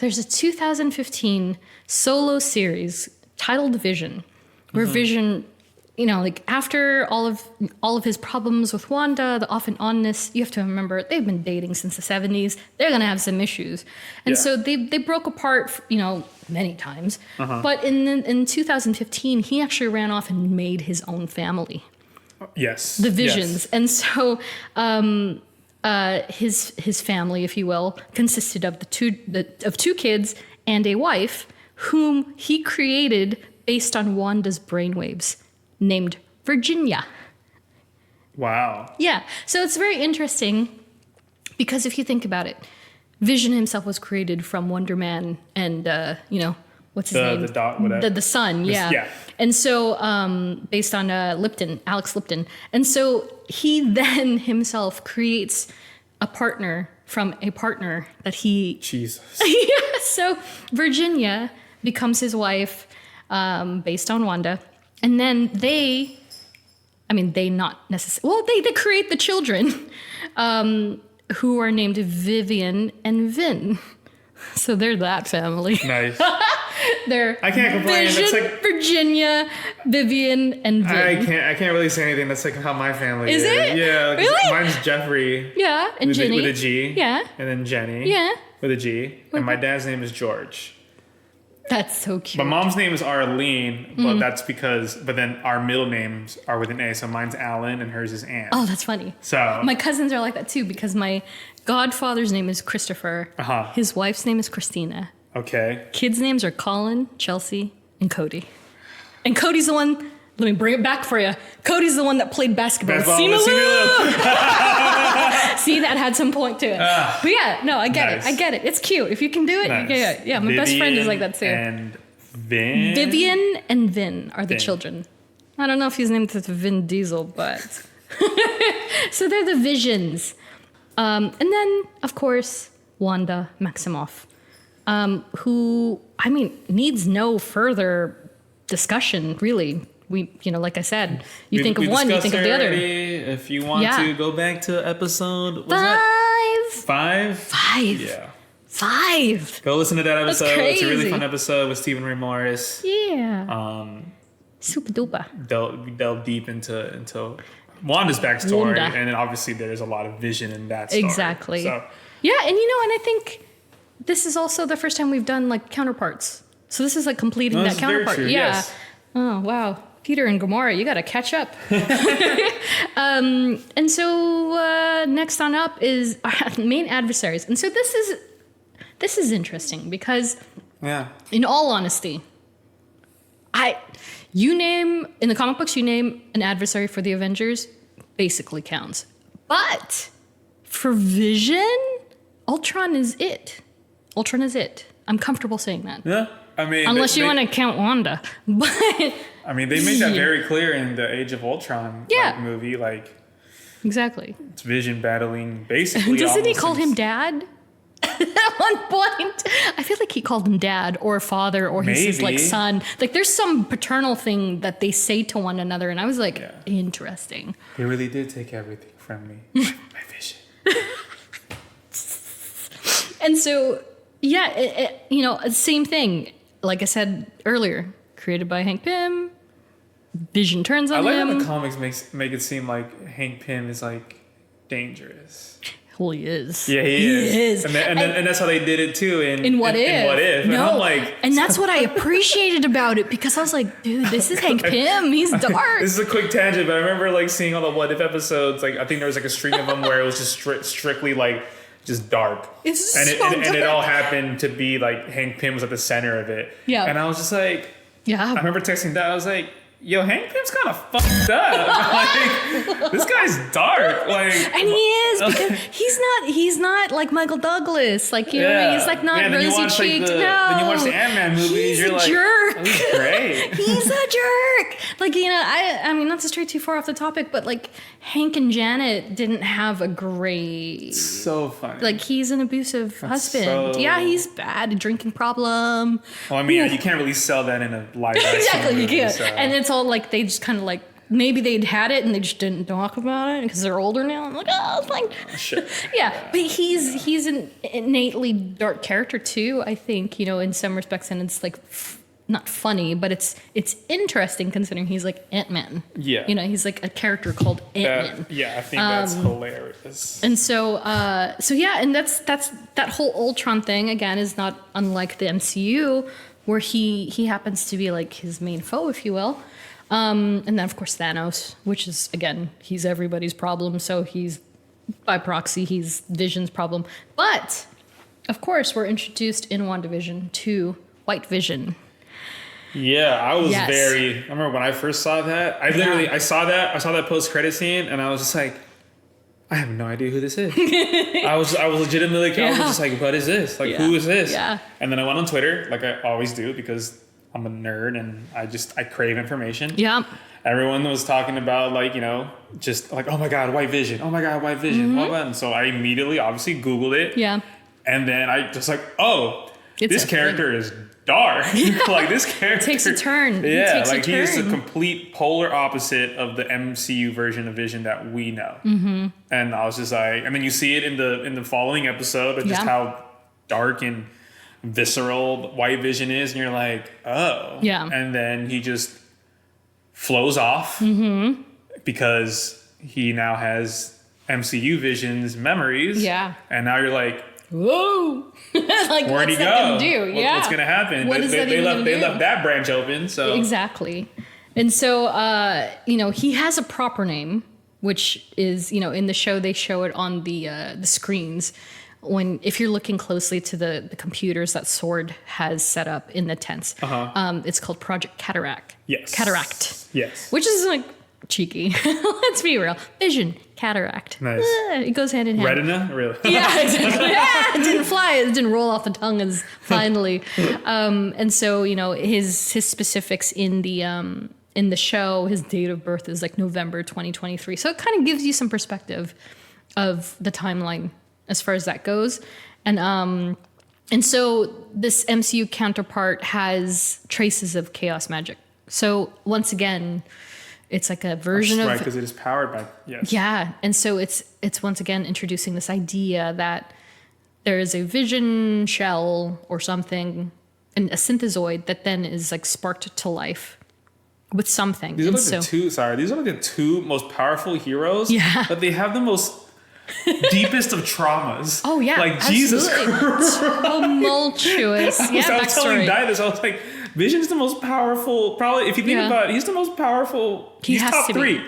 2015 solo series titled Vision, where Vision, after all of his problems with Wanda, the off and onness, you have to remember they've been dating since the 70s. They're gonna have some issues, and so they broke apart, many times. But in 2015, he actually ran off and made his own family. Yes, the Visions, and so. His family, if you will, consisted of two kids and a wife, whom he created based on Wanda's brainwaves, named Virginia. Wow. Yeah. So it's very interesting because if you think about it, Vision himself was created from Wonder Man and what's his name? The son, yeah. Yeah. And so based on Alex Lipton. And so he then himself creates a partner from a partner that he... Jesus. Yeah, so Virginia becomes his wife based on Wanda. And then they not necessarily... Well, they create the children who are named Vivian and Vin. So they're that family. Nice. They're I can't complain. Vision, It's like Virginia, Vivian, and Vin. I can't really say anything. That's like how my family is. Is it? Yeah. Really? Mine's Jeffrey. Yeah, and Jenny. With a G. Yeah. And then Jenny. Yeah. With a G. And my dad's name is George. That's so cute. My mom's name is Arlene, but that's because, but then our middle names are with an A. So mine's Alan and hers is Ann. Oh, that's funny. So my cousins are like that too because my godfather's name is Christopher. His wife's name is Christina. Okay. Kids' names are Colin, Chelsea, and Cody. And Cody's the one, let me bring it back for you. Cody's the one that played basketball. See, that had some point to it. But yeah, no, I get it. I get it. It's cute. If you can do it, you get it. Yeah, my best friend is like that too. And Vin? Vivian and Vin are the children. I don't know if he's named after Vin Diesel, but... So they're the Visions. And then, of course, Wanda Maximoff. Who, needs no further discussion, really. We, like I said, you think of one, you think of the other. If you want to go back to episode 5? Yeah. 5. Go listen to that episode. It's a really crazy. fun episode with Stephen Ray Morris. Yeah. Super duper. Delve deep into Wanda's backstory, and then obviously there's a lot of vision in that story. Exactly. So. Yeah, and and I think this is also the first time we've done counterparts. So this is completing that counterpart. Very true, yeah. Yes. Oh wow, Peter and Gamora, you got to catch up. And so next on up is our main adversaries, and so this is interesting because, in all honesty, you name in the comic books, you name an adversary for the Avengers, basically counts, but for Vision, Ultron is it. Ultron is it. I'm comfortable saying that. Yeah. I mean, unless you want to count Wanda. But I mean, they make that very clear in the Age of Ultron movie. Like, exactly. It's Vision battling basically. Doesn't he call him Dad? At one point, I feel like he called him Dad or father, or he says like son. Like, there's some paternal thing that they say to one another, and I was like, interesting. He really did take everything from me. My Vision. And so, same thing. Like I said earlier, created by Hank Pym. Vision turns on him. I like how the comics make it seem like Hank Pym is like dangerous. Well, he is. Yeah, he is. And that's how they did it too in What If. In What If. No, and I'm like, and that's what I appreciated about it, because I was like, dude, this is Hank Pym. He's dark. This is a quick tangent, but I remember like seeing all the What If episodes. Like, I think there was like a string of them where it was just strictly like just dark. It's dark. It all happened to be like Hank Pym was at the center of it. Yeah. And I was just like, I remember texting Dad. I was like, yo, Hank Pym's kind of fucked up. Like, this guy's dark. Like, and he is, because he's not like Michael Douglas. Like, you know, he's like not rosy cheeked. No. Then you watch the Ant-Man movies. You're like, jerk. Oh, he's great. He's a jerk. Like, you know, I mean, not to stray too far off the topic, but like Hank and Janet didn't have a great. So funny. Like, he's an abusive husband. Yeah, he's bad. A drinking problem. Well, I mean, you can't really sell that in a live action exactly, movie, you can't. So. And it's all like they just kind of like, maybe they'd had it and they just didn't talk about it because they're older now. I'm like, oh, it's like, sure. Yeah, but he's an innately dark character too, I think, you know, in some respects, and it's like not funny, but it's interesting considering he's like Ant-Man. Yeah, you know, he's like a character called Ant-Man. Yeah, I think that's hilarious. And so yeah, and that's that whole Ultron thing again is not unlike the MCU, where he happens to be like his main foe, if you will. And then, of course, Thanos, which is, again, he's everybody's problem. So he's, by proxy, he's Vision's problem. But, of course, we're introduced in WandaVision to White Vision. Yeah, I was I remember when I first saw that, I saw that post-credit scene, and I was just like, I have no idea who this is. I was legitimately, I was just like, what is this? Like, who is this? Yeah. And then I went on Twitter, like I always do, because I'm a nerd and I crave information. Yeah. Everyone was talking about, like, you know, just like, oh my God, White Vision. Oh my God, White Vision. Mm-hmm. And so I immediately, obviously, Googled it. Yeah. And then I just like, this character is dark. Like, this character takes a turn. Yeah, he is the complete polar opposite of the MCU version of Vision that we know. Mm-hmm. And I was just like, and then you see it in the following episode of just how dark and visceral White Vision is, and you're like, oh. Yeah. And then he just flows off because he now has MCU Vision's memories. Yeah. And now you're like, whoa. Like, where'd he go? What's going to happen? They left that branch open. So exactly. And so, you know, he has a proper name, which is, you know, in the show, they show it on the screens. If you're looking closely to the computers that Sword has set up in the tents, it's called Project Cataract. Yes. Cataract. Yes. Which is like cheeky. Let's be real. Vision, cataract. Nice. It goes hand in hand. Retina, really? Yeah, exactly. It didn't fly. It didn't roll off the tongue as finally. And so, you know, his specifics in the show, his date of birth is like November 2023. So it kind of gives you some perspective of the timeline as far as that goes. And so this MCU counterpart has traces of chaos magic. So once again, it's like a version of... Right, because it is powered by... Yes. Yeah, and so it's once again introducing this idea that there is a vision shell or something, and a synthezoid that then is like sparked to life with something. These are like the two most powerful heroes. Yeah. But they have the most... deepest of traumas. Oh yeah, like absolutely. Jesus Christ, tumultuous. I was telling Dai this. I was like, Vision's the most powerful. Probably, if you think about it, he's the most powerful. He's top three.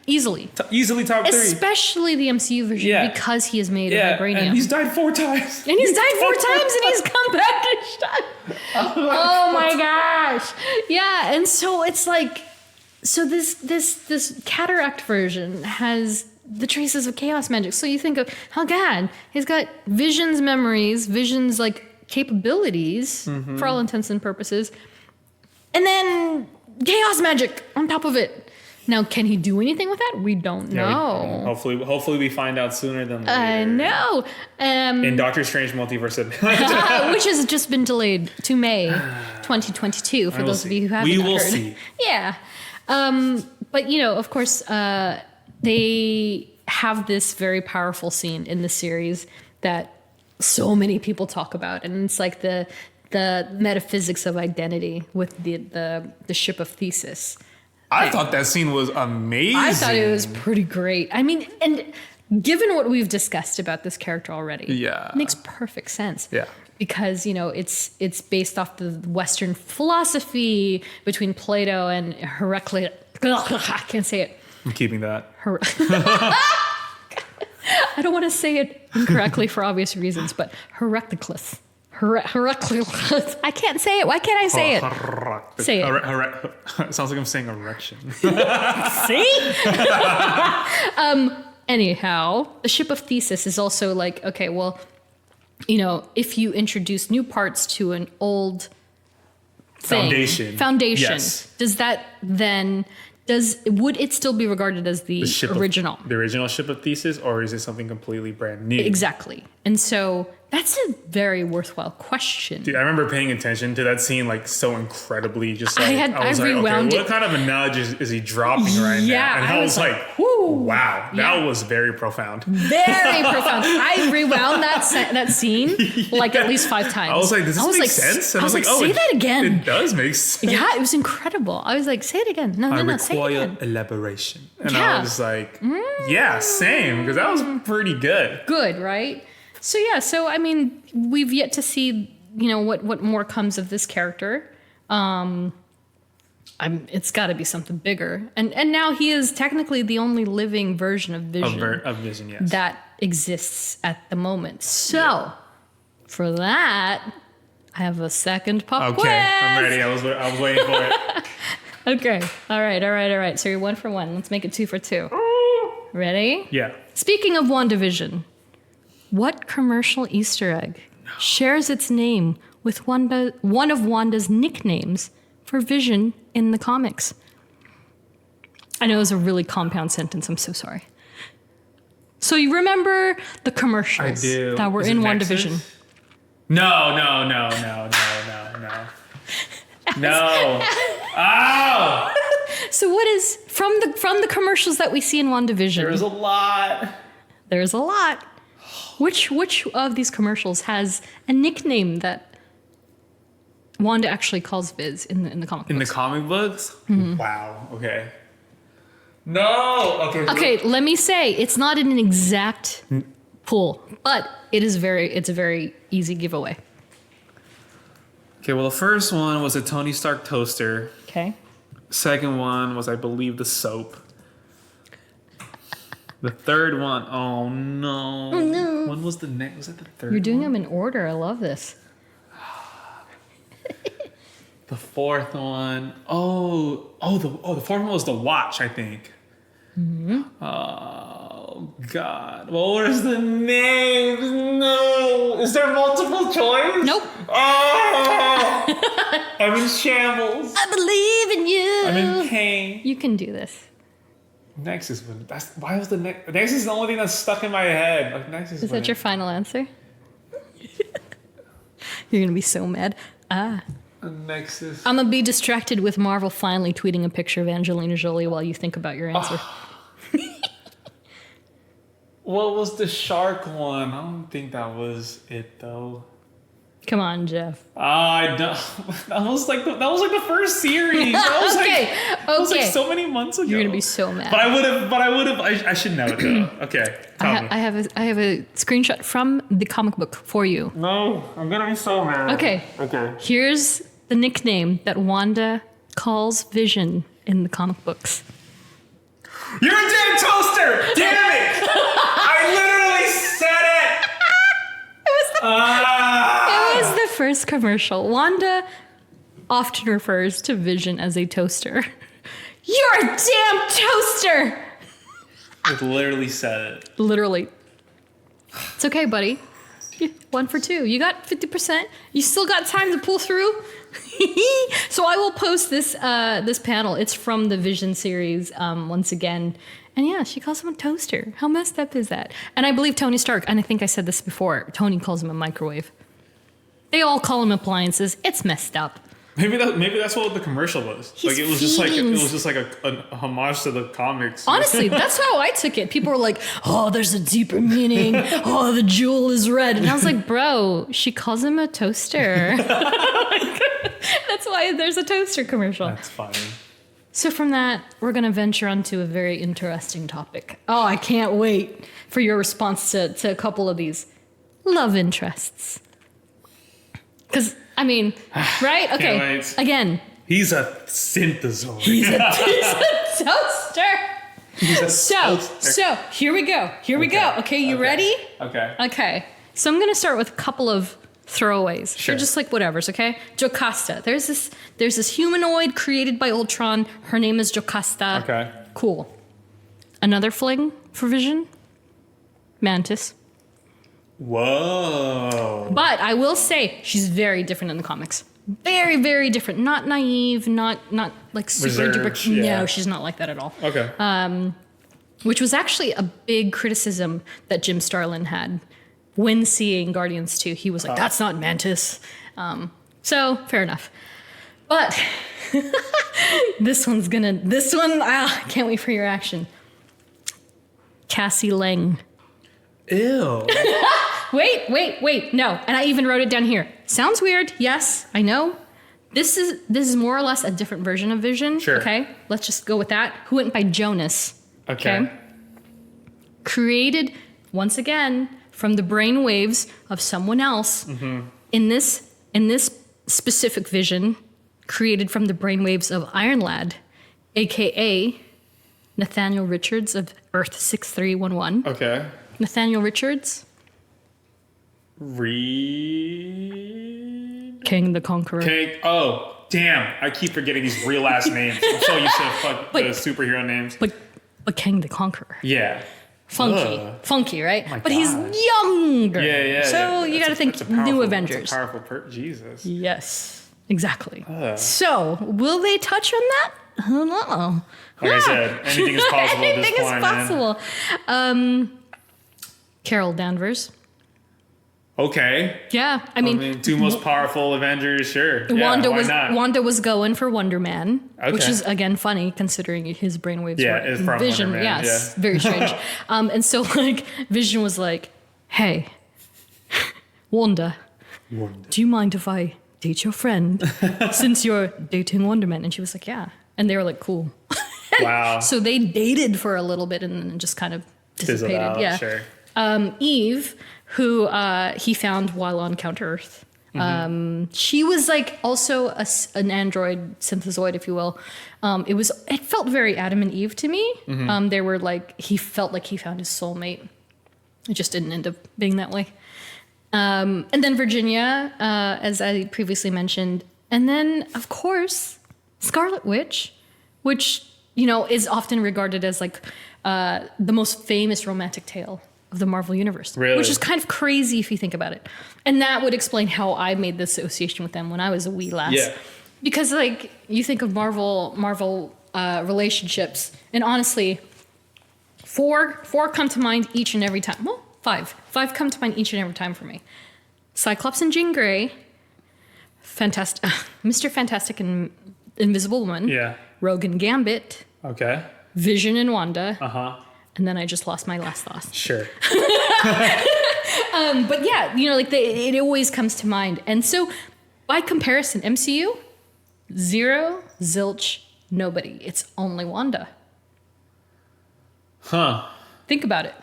Easily top three. Especially the MCU version because he is made of vibranium. And he's died 4 times. And he's come back each time. Oh my gosh. Yeah, and so it's like, So this cataract version has the traces of chaos magic. So you think of, oh God, he's got Vision's memories, Vision's like capabilities for all intents and purposes, and then chaos magic on top of it. Now, can he do anything with that? We don't know. Hopefully we find out sooner than later. I know. In Doctor Strange Multiverse of which has just been delayed to May 2022 for those of you who haven't heard. We will see. Yeah. But, you know, of course, they have this very powerful scene in the series that so many people talk about. And it's like the metaphysics of identity with the ship of Thesis. I thought that scene was amazing. I thought it was pretty great. I mean, and given what we've discussed about this character already, it makes perfect sense. Yeah. Because, you know, it's based off the Western philosophy between Plato and Heraclitus. I can't say it. I'm keeping that. I don't want to say it incorrectly for obvious reasons, but Heraclitus. Heraclitus. I can't say it. Why can't I say it? Say it. It sounds like I'm saying erection. See? Anyhow, the ship of Thesis is also like, okay, well, you know, if you introduce new parts to an old foundation, yes. does that then... would it still be regarded as the original? The original ship of Thesis, or is it something completely brand new? Exactly. And so that's a very worthwhile question. Dude, I remember paying attention to that scene like so incredibly just like, I was like, rewound okay, what kind of a nudge is he dropping right now? And I was like, wow, that was very profound. Very profound. I rewound that scene like at least 5 times. I was like, does this make sense? And I was like, say that again. It does make sense. Yeah, it was incredible. I was like, say it again. No, say it again. Elaboration. And I was like, yeah, same, because that was pretty good. Good, right? So yeah, so I mean, we've yet to see, you know, what more comes of this character. It's got to be something bigger, and now he is technically the only living version of Vision. Of Vision, yes. That exists at the moment. So for that, I have a second pop quiz. I'm ready. I was waiting for it. Okay. All right. So you're 1 for 1. Let's make it 2 for 2. Ready? Yeah. Speaking of WandaVision, what commercial Easter egg shares its name with one of Wanda's nicknames for Vision in the comics? I know it was a really compound sentence. I'm so sorry. So you remember the commercials that were in WandaVision? No. No. Oh! So what is from the commercials that we see in WandaVision? There's a lot. Which of these commercials has a nickname that Wanda actually calls Viz in the comic books? In the comic books? Mm-hmm. Wow. Okay. No. Okay. Let me say it's not in an exact pool, but it's a very easy giveaway. Okay, well, the first one was a Tony Stark toaster. Okay. Second one was, I believe, the soap. The third one, oh no. When was the next? Was it the third one? You're doing them in order. I love this. The fourth one, the fourth one was the watch, I think. Mm-hmm. Oh, God. What was the name? No. Is there multiple choice? Nope. Oh! I'm in shambles. I believe in you. I'm in pain. You can do this. Nexus. Why was the Nexus? Nexus is the only thing that's stuck in my head. Like, Nexus. Is that your final answer? You're going to be so mad. Nexus. I'm going to be distracted with Marvel finally tweeting a picture of Angelina Jolie while you think about your answer. What was the shark one? I don't think that was it, though. Come on, Jeff. I don't. That was like the first series. That was That was like so many months ago. You're gonna be so mad. But I would have. I should know it though. Okay. I have a screenshot from the comic book for you. No, I'm gonna be so mad. Okay. Here's the nickname that Wanda calls Vision in the comic books. You're a damn toaster! Damn it! I literally said it. It was the first commercial. Wanda often refers to Vision as a toaster. You're a damn toaster. It literally said it. Literally. It's okay, buddy. 1 for 2. You got 50%. You still got time to pull through. So I will post this this panel. It's from the Vision series once again. And yeah, she calls him a toaster. How messed up is that? And I believe Tony Stark, and I think I said this before, Tony calls him a microwave. They all call him appliances. It's messed up. Maybe that's what the commercial was. His it was just like a homage to the comics. Honestly, that's how I took it. People were like, "Oh, there's a deeper meaning. Oh, the jewel is red," and I was like, "Bro, she calls him a toaster." That's why there's a toaster commercial. That's funny. So from that, we're gonna venture onto a very interesting topic. Oh, I can't wait for your response to a couple of these love interests. Because, I mean, right? Okay, again. He's a synthezoid. He's a toaster. So, here we go. Okay, you ready? Okay. So I'm going to start with a couple of throwaways. Sure. They're just like whatevers, okay? Jocasta. There's this humanoid created by Ultron. Her name is Jocasta. Okay. Cool. Another fling for Vision? Mantis. Whoa. But I will say she's very different in the comics. Very, very different. Not naive, not like super Reserved, duper. yeah. No, she's not like that at all. Okay. Which was actually a big criticism that Jim Starlin had when seeing Guardians 2. He was like, that's not Mantis. So fair enough. But this one, I can't wait for your action. Cassie Lang. Ew. Wait. No. And I even wrote it down here. Sounds weird. Yes, I know. This is more or less a different version of Vision. Sure. Okay. Let's just go with that. Who went by Jonas. Okay. Created, once again, from the brain waves of someone else. Mm-hmm. In this specific Vision, created from the brain waves of Iron Lad, a.k.a. Nathaniel Richards of Earth 6311. Okay. Nathaniel Richards. King the Conqueror. Oh, damn. I keep forgetting these real ass names. I'm so used to the superhero names. But King the Conqueror. Yeah. Funky, right? My but God. he's younger. Yeah. So you got to think New Avengers. That's a powerful Jesus. Yes, exactly. So will they touch on that? I don't know. Like I said, anything is possible at this Anything point, is possible. Carol Danvers. Okay. Yeah, I mean, two most powerful Avengers, sure. Wanda was going for Wonder Man, which Okay. is again funny considering his brainwaves were it's from Vision. Wonder Man, Yes, very strange. And so like Vision was like, "Hey, Wanda, do you mind if I date your friend since you're dating Wonder Man?" And she was like, "Yeah," and they were like, "Cool." Wow. So they dated for a little bit and then just kind of dissipated. Fizzled out, Yeah. Sure. Eve, who he found while on Counter Earth. She was like also an android synthezoid, if you will. It felt very Adam and Eve to me. They were like, he felt like he found his soulmate. It just didn't end up being that way. And then Virginia, as I previously mentioned. And then, of course, Scarlet Witch, which, is often regarded as like the most famous romantic tale of the Marvel Universe. Really? Which is kind of crazy if you think about it. And that would explain how I made the association with them when I was a wee lass. Yeah. Because like you think of Marvel relationships, and honestly, four come to mind each and every time. Well, five come to mind each and every time for me. Cyclops and Jean Grey, Mr. Fantastic and Invisible Woman, Yeah. Rogue and Gambit, Okay. Vision and Wanda, Uh-huh. and then I just lost my last thought. Sure. But yeah, it always comes to mind. And so, by comparison, MCU, zero, zilch, nobody. It's only Wanda. Huh. Think about it.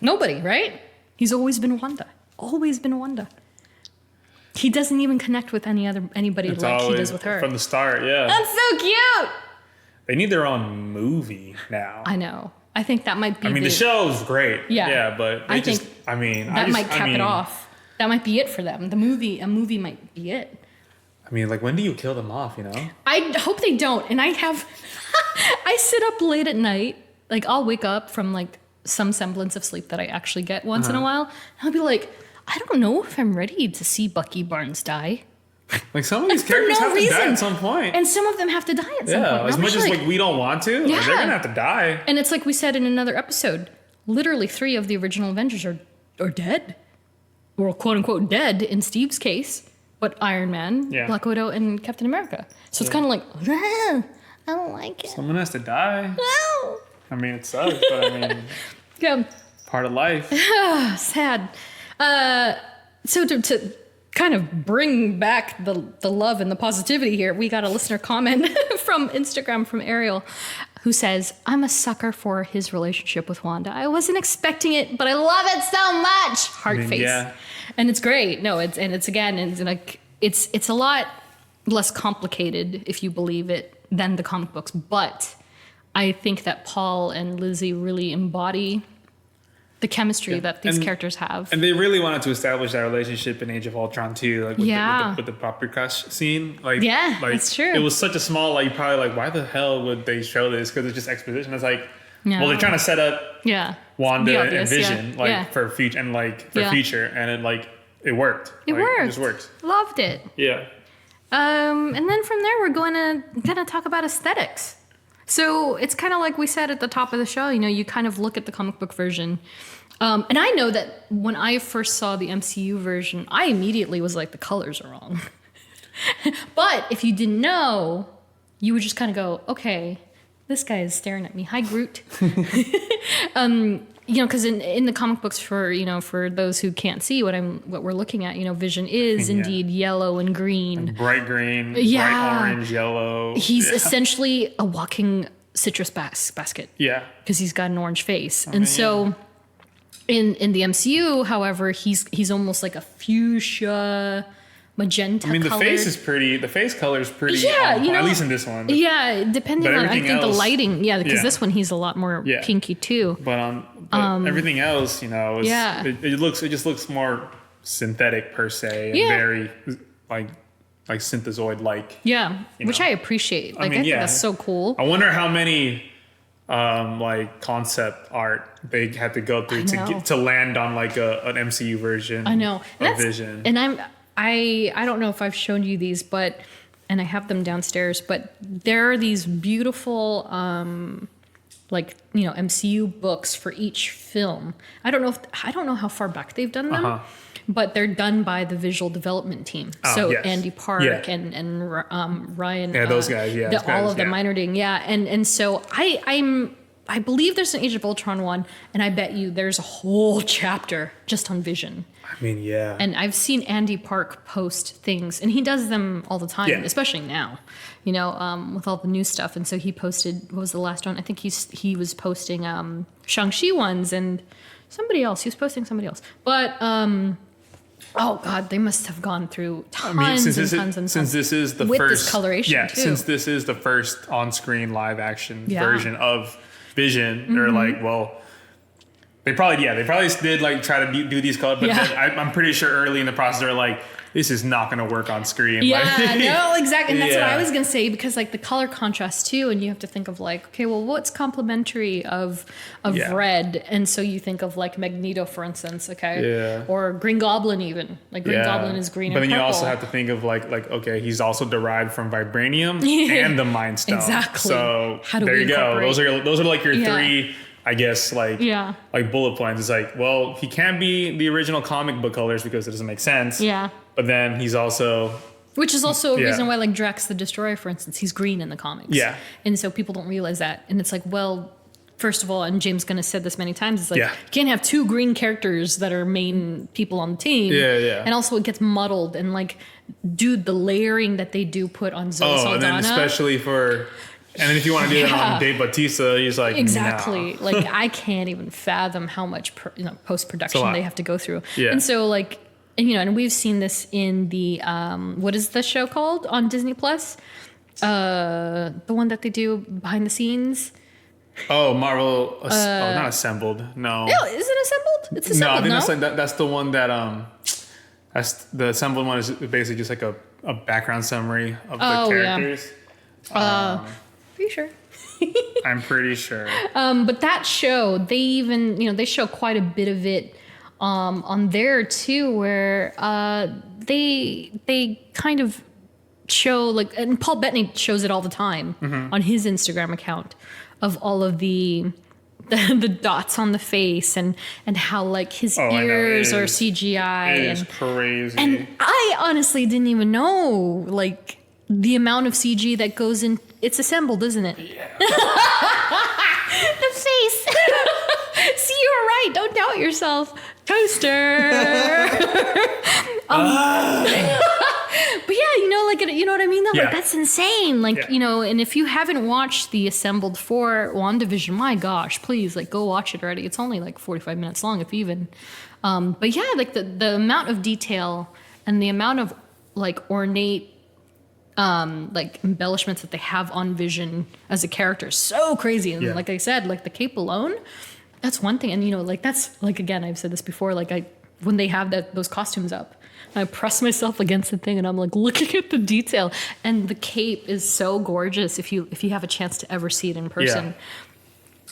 Nobody, right? He's always been Wanda. Always been Wanda. He doesn't even connect with anybody It's like he always does with her. From the start, yeah. That's so cute. They need their own movie now. I know. I think that might be. The show's great. Yeah. Yeah, but I think that might cap it off. That might be it for them. A movie might be it. Like when do you kill them off, I hope they don't. And I have I sit up late at night. Like, I'll wake up from like some semblance of sleep that I actually get once in a while. And I'll be like, I don't know if I'm ready to see Bucky Barnes die. Like, some of these characters have to die at some point. And some of them have to die at some point. Yeah, as much as like we don't want to, like, they're gonna have to die. And it's like we said in another episode, literally 3 of the original Avengers are dead. Or quote unquote dead in Steve's case. But Iron Man, Black Widow, and Captain America. So it's kind of like, I don't like it. Someone has to die. No. I mean, it sucks, but I mean, part of life. Sad. So to kind of bring back the love and the positivity here, we got a listener comment from Instagram from Ariel, who says, I'm a sucker for his relationship with Wanda. I wasn't expecting it, but I love it so much. Heart face. Yeah. And it's great. No, it's a lot less complicated, if you believe it, than the comic books. But I think that Paul and Lizzie really embody the chemistry that these characters have. And they really wanted to establish that relationship in Age of Ultron too, like with the proper crush scene. Like, that's true. It was such a small, like, probably like, why the hell would they show this? Because it's just exposition. It's like, well, they're trying to set up Wanda and Vision for future and like for future, and it worked. It just worked. Loved it. Yeah. And then from there, we're gonna talk about aesthetics. So it's kind of like we said at the top of the show, you kind of look at the comic book version. And I know that when I first saw the MCU version, I immediately was like, the colors are wrong. But if you didn't know, you would just kind of go, okay, this guy is staring at me. Hi, Groot. Because in the comic books, for those who can't see what we're looking at, Vision is indeed yellow and green, and bright green, bright orange, yellow. He's essentially a walking citrus basket. Yeah, because he's got an orange face, so in the MCU, however, he's almost like a fuchsia, magenta. I mean, the colored. The face color is pretty. Yeah, at least in this one. Yeah, depending on I think the lighting. Yeah, because this one he's a lot more pinky too. But everything else, it just looks more synthetic per se, and very like synthezoid like. Yeah, which I appreciate. I think that's so cool. I wonder how many concept art they had to go through to land on like an MCU version. I know of Vision, and I don't know if I've shown you these, and I have them downstairs, but there are these beautiful, MCU books for each film. I don't know how far back they've done them, but they're done by the visual development team. Andy Park and Ryan. Yeah, those guys. All of the minor ding. And so I believe there's an Age of Ultron one, and I bet you there's a whole chapter just on Vision. I mean, yeah. And I've seen Andy Park post things, and he does them all the time, especially now, with all the new stuff. And so he posted, what was the last one? I think he was posting Shang-Chi ones and somebody else. He was posting somebody else. But, oh God, they must have gone through tons and tons. Since this is the with first discoloration too. Since this is the first on-screen live action version of Vision, they're like, well, They probably did like try to do these colors, but then I'm pretty sure early in the process they're like, this is not going to work on screen. Yeah, no, exactly. And that's what I was going to say, because like the color contrast too, and you have to think of like, okay, well, what's complementary of red? And so you think of like Magneto, for instance, or Green Goblin even. Like Green Goblin is green and purple. But then you also have to think of like okay, he's also derived from vibranium and the Mind Stone. Exactly. So how do there we you go. Those are like your three, I guess, like bullet points. It's like, well, he can't be the original comic book colors because it doesn't make sense. Yeah. But then he's also... Which is also a reason why, like, Drax the Destroyer, for instance, he's green in the comics. Yeah. And so people don't realize that. And it's like, well, first of all, and James Gunn has said this many times, it's like, you can't have two green characters that are main people on the team. Yeah. And also it gets muddled. And, like, dude, the layering that they do put on Zoe Saldana... and then especially for... And then if you want to do that on Dave Bautista, he's like, exactly. No. Like, I can't even fathom how much post-production they have to go through. Yeah. And so, like... And we've seen this in the what is the show called on Disney Plus? The one that they do behind the scenes. Oh, Marvel. Not Assembled. No. No, is it Assembled? It's Assembled. No, I think that's the one that that's the Assembled one is basically just like a background summary of the characters. Are you sure? I'm pretty sure. But that show, they even, they show quite a bit of it on there too, where they kind of show like, and Paul Bettany shows it all the time on his Instagram account of all of the dots on the face and how like his ears are CGI. It is crazy. And I honestly didn't even know like the amount of CG that goes in. It's assembled, isn't it? Yeah. The face. See, you were right. Don't doubt yourself. Toaster. But yeah, like, you know what I mean? Though? Yeah. Like, that's insane. Like, and if you haven't watched the assembled for WandaVision, my gosh, please, like, go watch it already. It's only like 45 minutes long, if even. But yeah, like the amount of detail and the amount of like ornate like embellishments that they have on Vision as a character is so crazy. And like I said, like the cape alone, that's one thing. And like that's like, again, I've said this before, like when they have those costumes up, I press myself against the thing and I'm like looking at the detail, and the cape is so gorgeous if you have a chance to ever see it in person.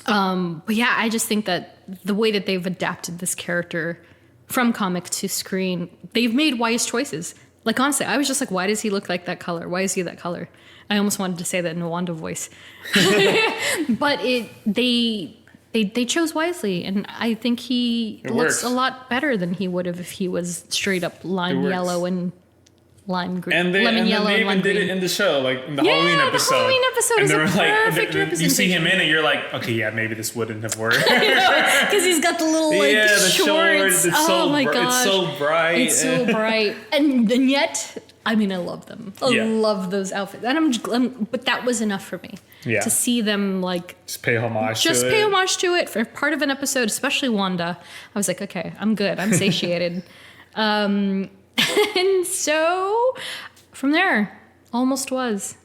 But yeah, I just think that the way that they've adapted this character from comic to screen, they've made wise choices. Like, honestly, I was just like, why does he look like that color? Why is he that color? I almost wanted to say that in a Wanda voice. But they chose wisely, and I think he looks a lot better than he would have if he was straight up lime yellow and lime green. And they even did it in the show, like in the Halloween episode. The Halloween episode is a perfect representation. You see him in it, you're like, okay, yeah, maybe this wouldn't have worked. Because he's got the little the shorts. Oh my gosh. It's so bright. It's so bright. And yet, I mean, I love them. I love those outfits. And but that was enough for me. Yeah. To see them like just pay homage to it for part of an episode, especially Wanda. I was like, okay, I'm good. I'm satiated. And so from there, almost was.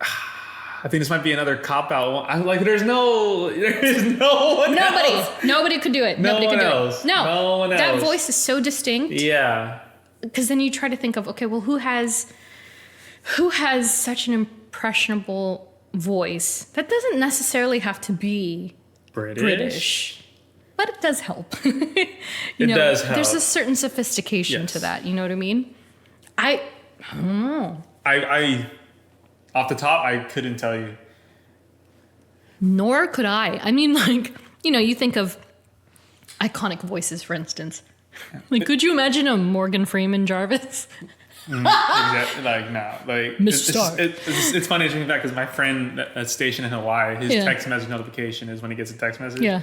I think this might be another cop out. I'm like, there's no one else. Nobody could do it. Nobody could do it. No one else. That voice is so distinct. Yeah. Because then you try to think of, okay, well, who has such an impressionable voice that doesn't necessarily have to be British. But it does help. It does help. There's a certain sophistication to that. You know what I mean? I don't know. I off the top, I couldn't tell you. Nor could I. I mean, like, you think of iconic voices, for instance. Like, could you imagine a Morgan Freeman Jarvis? Exactly. Like, no. Like, it's funny to think back because my friend that's stationed in Hawaii, his text message notification is when he gets a text message. Yeah.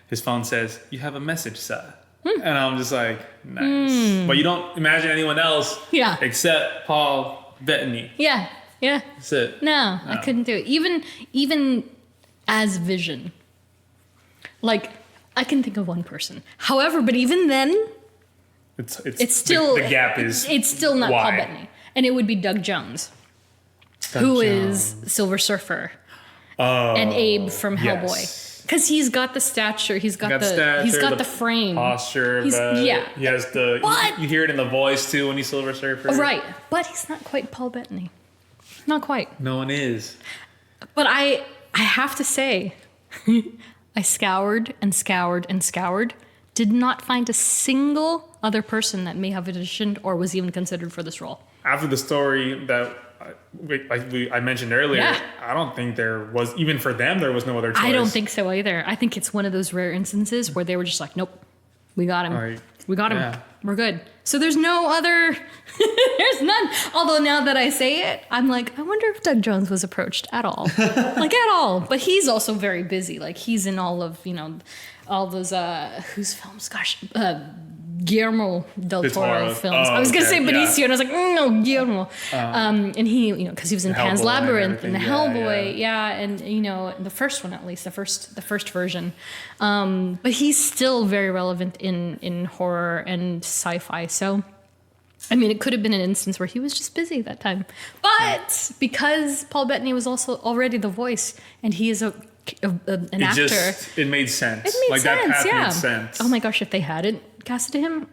His phone says, "You have a message, sir." And I'm just like, nice. But you don't imagine anyone else except Paul Bettany. Yeah. That's it. No, I couldn't do it. Even as Vision. Like, I can think of one person. However, but even then, it's still the gap is it's still not wide. Paul Bettany. And it would be Doug Jones, who is Silver Surfer and Abe from Hellboy. Because he's got the stature, he's got the frame, posture. He has you hear it in the voice too when he's Silver Surfer. Right, but he's not quite Paul Bettany. Not quite. No one is. But I have to say, I scoured and scoured and scoured, did not find a single other person that may have auditioned or was even considered for this role. After the story that I mentioned earlier, I don't think there was, even for them, there was no other choice. I don't think so either. I think it's one of those rare instances where they were just like, nope, we got him. We got him. Yeah. We're good. So there's no other, there's none. Although now that I say it, I'm like, I wonder if Doug Jones was approached at all. Like at all. But he's also very busy. Like he's in all of, all those, whose films? Gosh, Guillermo del Toro films. I was going to say Benicio, and I was like, no, Guillermo. And he, because he was in Pan's Labyrinth and the Hellboy, and the first one at least, the first version. But he's still very relevant in horror and sci-fi. So, I mean, it could have been an instance where he was just busy that time. But because Paul Bettany was also already the voice, and he is an actor, it made sense. It made sense. That path made sense. Oh my gosh, if they hadn't casted him,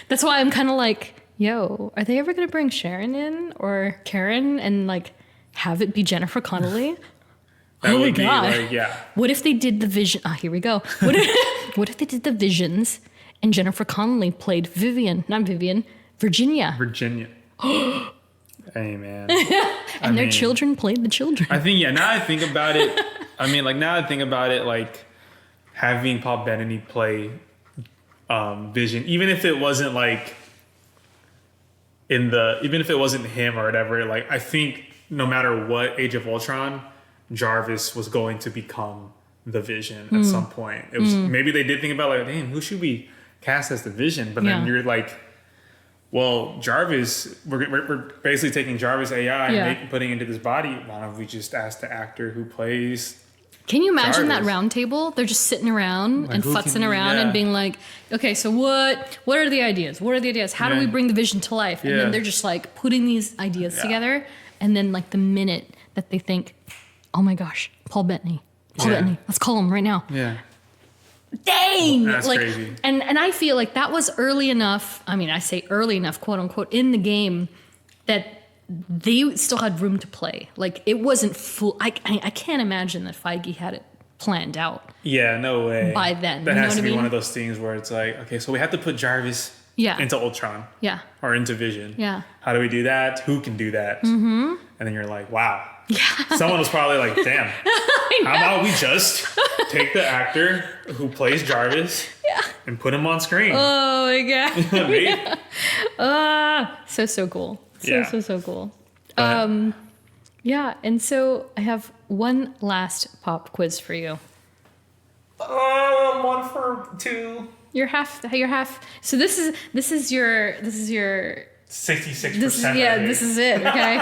that's why I'm kind of like, yo, are they ever gonna bring Sharon in or Karen and like have it be Jennifer Connelly. That Oh my would be God. like, yeah. What if they did the Vision? Ah, here we go. What if they did the Visions and Jennifer Connelly played Virginia. Virginia. Hey, man. And their children played the children. I think, now I think about it, like having Paul Bettany play Vision, even if it wasn't like even if it wasn't him or whatever, like I think no matter what Age of Ultron, Jarvis was going to become the Vision at some point. It was maybe they did think about like, damn, who should we cast as the Vision? But then you're like, well, Jarvis, we're basically taking Jarvis AI and putting into this body. Why don't we just ask the actor who plays? Can you imagine Jarvis? that round table? They're just sitting around Like, and who futzing can- around and being like, okay, so what are the ideas? What are the ideas? How do we bring the Vision to life? And then they're just like putting these ideas together. And then like the minute that they think, oh my gosh, Paul Bettany, let's call him right now. Yeah. Dang! That's like, crazy. And I feel like that was early enough. I mean, I say early enough, quote unquote, in the game that they still had room to play. Like it wasn't full. I can't imagine that Feige had it planned out. Yeah, no way. By then, that you know has what to I be mean? one of those things where it's like, okay, so we have to put Jarvis into Ultron. Yeah. Or into Vision. Yeah. How do we do that? Who can do that? Mm-hmm. And then you're like, wow. Yeah. Someone was probably like, damn. How about we just take the actor who plays Jarvis and put him on screen? Oh my god. Maybe. So cool. Yeah. So cool. Yeah, and so I have one last pop quiz for you. 1 for 2. You're half. So this is your 66%. this is it. Okay.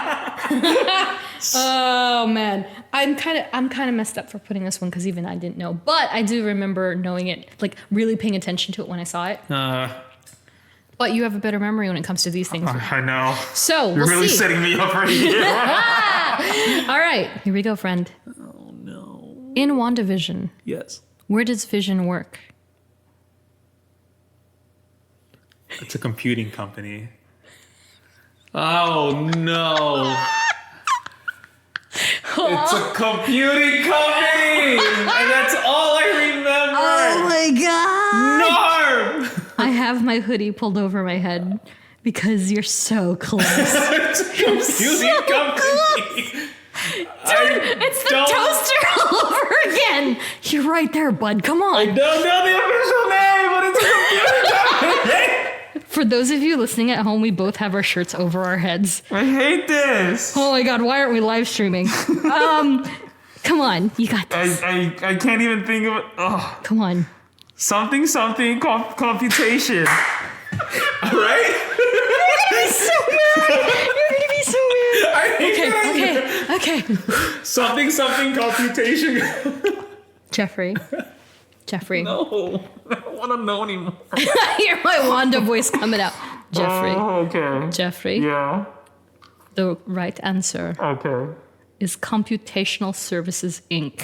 Oh man, I'm kind of messed up for putting this one because even I didn't know, but I do remember knowing it, like really paying attention to it when I saw it. But you have a better memory when it comes to these things. I know. So You're we'll really see. setting me up right here. All right, here we go, friend. Oh no. In WandaVision, Yes. where does Vision work? It's a computing company. Oh no. It's a computing company! And that's all I remember! Oh my god! Narm! I have my hoodie pulled over my head because you're so close. It's a computing company! Dude, it's the toaster all over again. You're right there, bud. Come on. I don't know the official name, but it's a computing company! For those of you listening at home, we both have our shirts over our heads. I hate this! Oh my god, why aren't we live streaming? Come on, you got this. I can't even think of it. Oh. Come on. Something computation. Right? You're so mad. You're gonna be so mad. I hate that. Okay. Something computation. Jeffrey. No, I don't want to know anymore. I hear my Wanda voice coming out. Jeffrey. Oh, okay. Jeffrey. Yeah. The right answer Okay. is Computational Services Inc.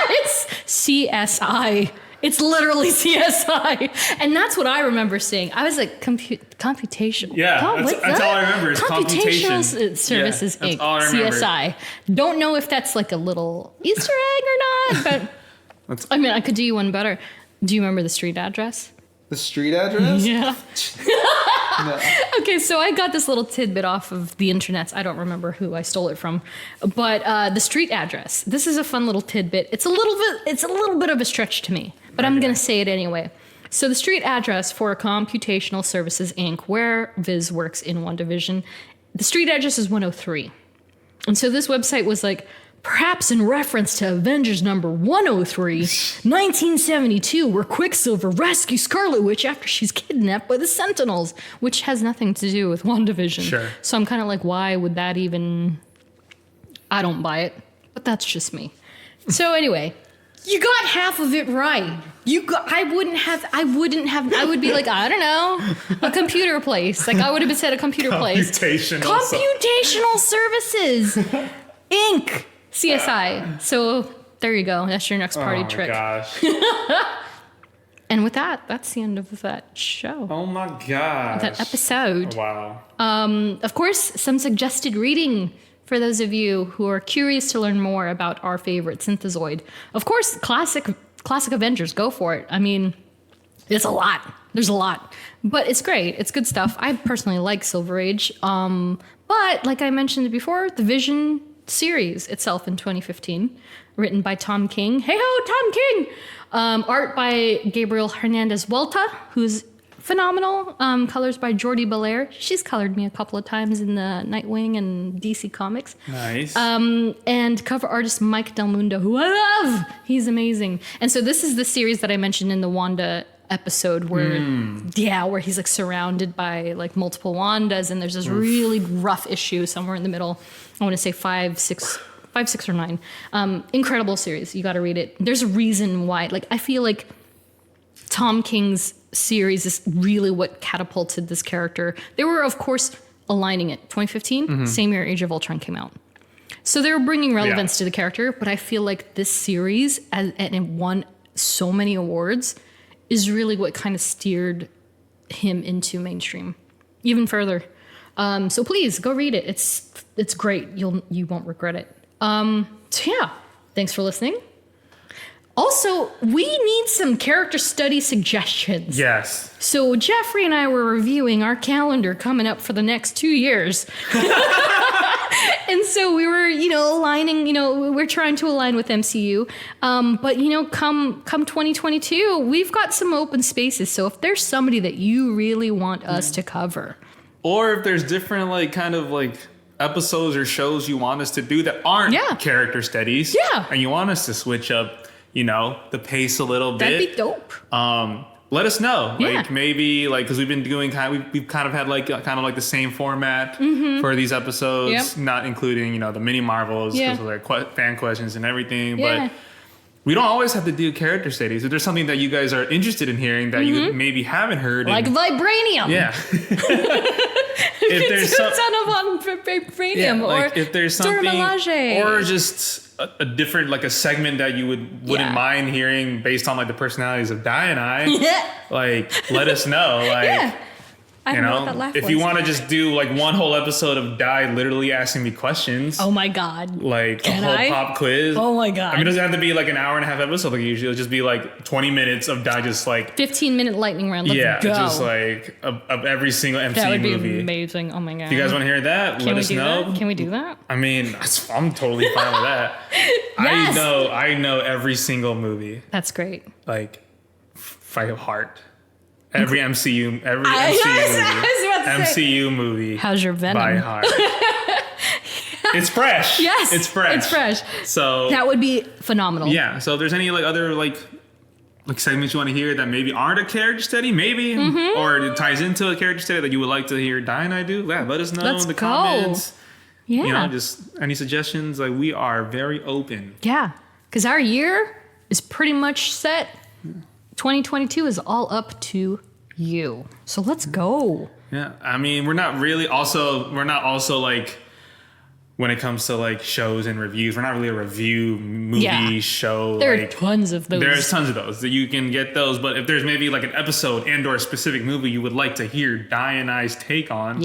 It's CSI. It's literally CSI. And that's what I remember seeing. I was like, computational. Yeah, Oh, that's what's all I remember is computation. Computational Services Yeah, Inc. that's all I remember. CSI. Don't know if that's like a little Easter egg or not, but I mean, I could do you one better. Do you remember the street address? The street address? Yeah. No. Okay, so I got this little tidbit off of the internet. I don't remember who I stole it from, but the street address. This is a fun little tidbit. It's a little bit of a stretch to me, but I'm gonna say it anyway. So the street address for Computational Services Inc., where Viz works in WandaVision, the street address is 103, and so this website was like, perhaps in reference to Avengers number 103, 1972, where Quicksilver rescues Scarlet Witch after she's kidnapped by the Sentinels, which has nothing to do with WandaVision. Sure. So I'm kind of like, why would that even... I don't buy it, but that's just me. So anyway, you got half of it right. I would be like, I don't know, a computer place. Like I would have said a computer place. Computational Services Inc. CSI. So there you go. That's your next party trick. Oh my gosh. And with that, that's the end of that show. Oh my gosh. That episode. Wow. Of course, some suggested reading for those of you who are curious to learn more about our favorite synthezoid. Of course, classic Avengers, go for it. I mean, it's a lot. There's a lot. But it's great. It's good stuff. I personally like Silver Age. But like I mentioned before, the Vision series itself in 2015, written by Tom King. Hey ho, Tom King! Art by Gabriel Hernandez Huerta, who's phenomenal. Colors by Jordi Belair. She's colored me a couple of times in the Nightwing and DC Comics. Nice. And cover artist Mike Del Mundo, who I love. He's amazing. And so this is the series that I mentioned in the Wanda episode where where he's like surrounded by like multiple Wandas, and there's this really rough issue somewhere in the middle. I want to say 5, 6 or 9. Incredible series. You got to read it. There's a reason why. Like, I feel like Tom King's series is really what catapulted this character. They were, of course, aligning it. 2015, same year Age of Ultron came out. So they were bringing relevance to the character, but I feel like this series, and it won so many awards, is really what kind of steered him into mainstream even further. So please go read it. It's great. You won't regret it. So yeah, thanks for listening. Also, we need some character study suggestions. Yes. So Geoffrey and I were reviewing our calendar coming up for the next 2 years. And so we were, aligning, we're trying to align with MCU. But, come 2022, we've got some open spaces. So if there's somebody that you really want us to cover. Or if there's different, episodes or shows you want us to do that aren't character studies. Yeah. And you want us to switch up, the pace a little bit. That'd be dope. Let us know. Yeah. Maybe because we've been doing we've kind of had the same format for these episodes, not including, the mini Marvels because of their fan questions and everything. Yeah. But we don't always have to do character studies. If there's something that you guys are interested in hearing that you maybe haven't heard. Like Vibranium. Yeah. If there's son of Vibranium or if there's something Stormalage. or just a different a segment that you wouldn't mind hearing based on the personalities of Dai and I. Let us know. I don't know what that laugh if was. you want to just do one whole episode of Dai literally asking me questions. Oh my God. A whole pop quiz. Oh my God. I mean, it doesn't have to be an hour and a half episode usually. It'll just be 20 minutes of Dai just 15-minute lightning round. Let's go. Just of every single MCU that would be movie. Amazing. Oh my God. If you guys want to hear that, let us know. Can we do that? I mean, I'm totally fine with that. Yes. I know every single movie. That's great. By heart. Every MCU movie. MCU movie. How's your Venom? By heart. It's fresh. Yes. It's fresh. It's fresh. So that would be phenomenal. Yeah. So if there's any other segments you want to hear that maybe aren't a character study, maybe, or it ties into a character study that you would like to hear Dai and I do, let us know in the comments. Yeah. Just any suggestions. We are very open. Yeah. Because our year is pretty much set. 2022 is all up to you. So let's go. Yeah. I mean, we're not also when it comes to shows and reviews, we're not really a review movie show. There are tons of those. There's tons of those that you can get those. But if there's maybe an episode and or a specific movie you would like to hear Dai and I's take on,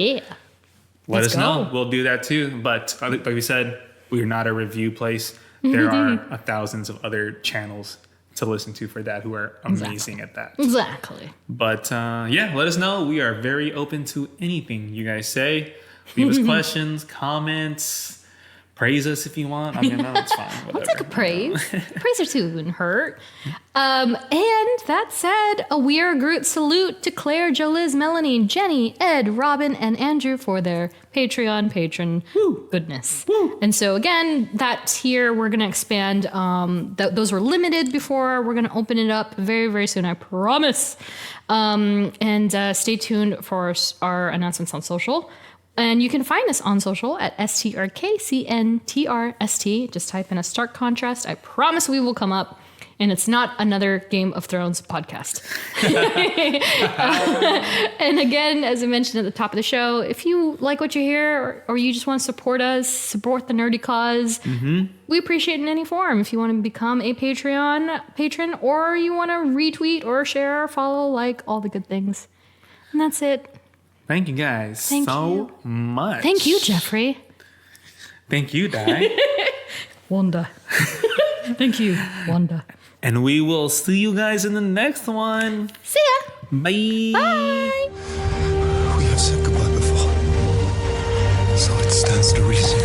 let us know. We'll do that too. But like we said, we are not a review place. There are thousands of other channels to listen to for that who are amazing at that. Exactly. But let us know. We are very open to anything you guys say. Leave us questions, comments, praise us if you want. I mean, no, it's fine. Whatever. I'll take a praise. Praise or two wouldn't hurt. And that said, a We Are Groot salute to Claire, Joliz, Melanie, Jenny, Ed, Robin, and Andrew for their Patreon patron goodness. And so again, that tier we're going to expand. Those were limited before. We're going to open it up very, very soon, I promise. And stay tuned for our announcements on social. And you can find us on social at STRKCNTRST. Just type in a stark contrast. I promise we will come up. And it's not another Game of Thrones podcast. And again, as I mentioned at the top of the show, if you like what you hear or you just want to support us, support the nerdy cause, we appreciate it in any form. If you want to become a Patreon patron or you want to retweet or share or follow, like all the good things. And that's it. Thank you guys so much. Thank you, Geoffrey. Thank you, Dai. Wanda. Thank you, Wanda. And we will see you guys in the next one. See ya. Bye. Bye. We have said goodbye before, so it stands to reason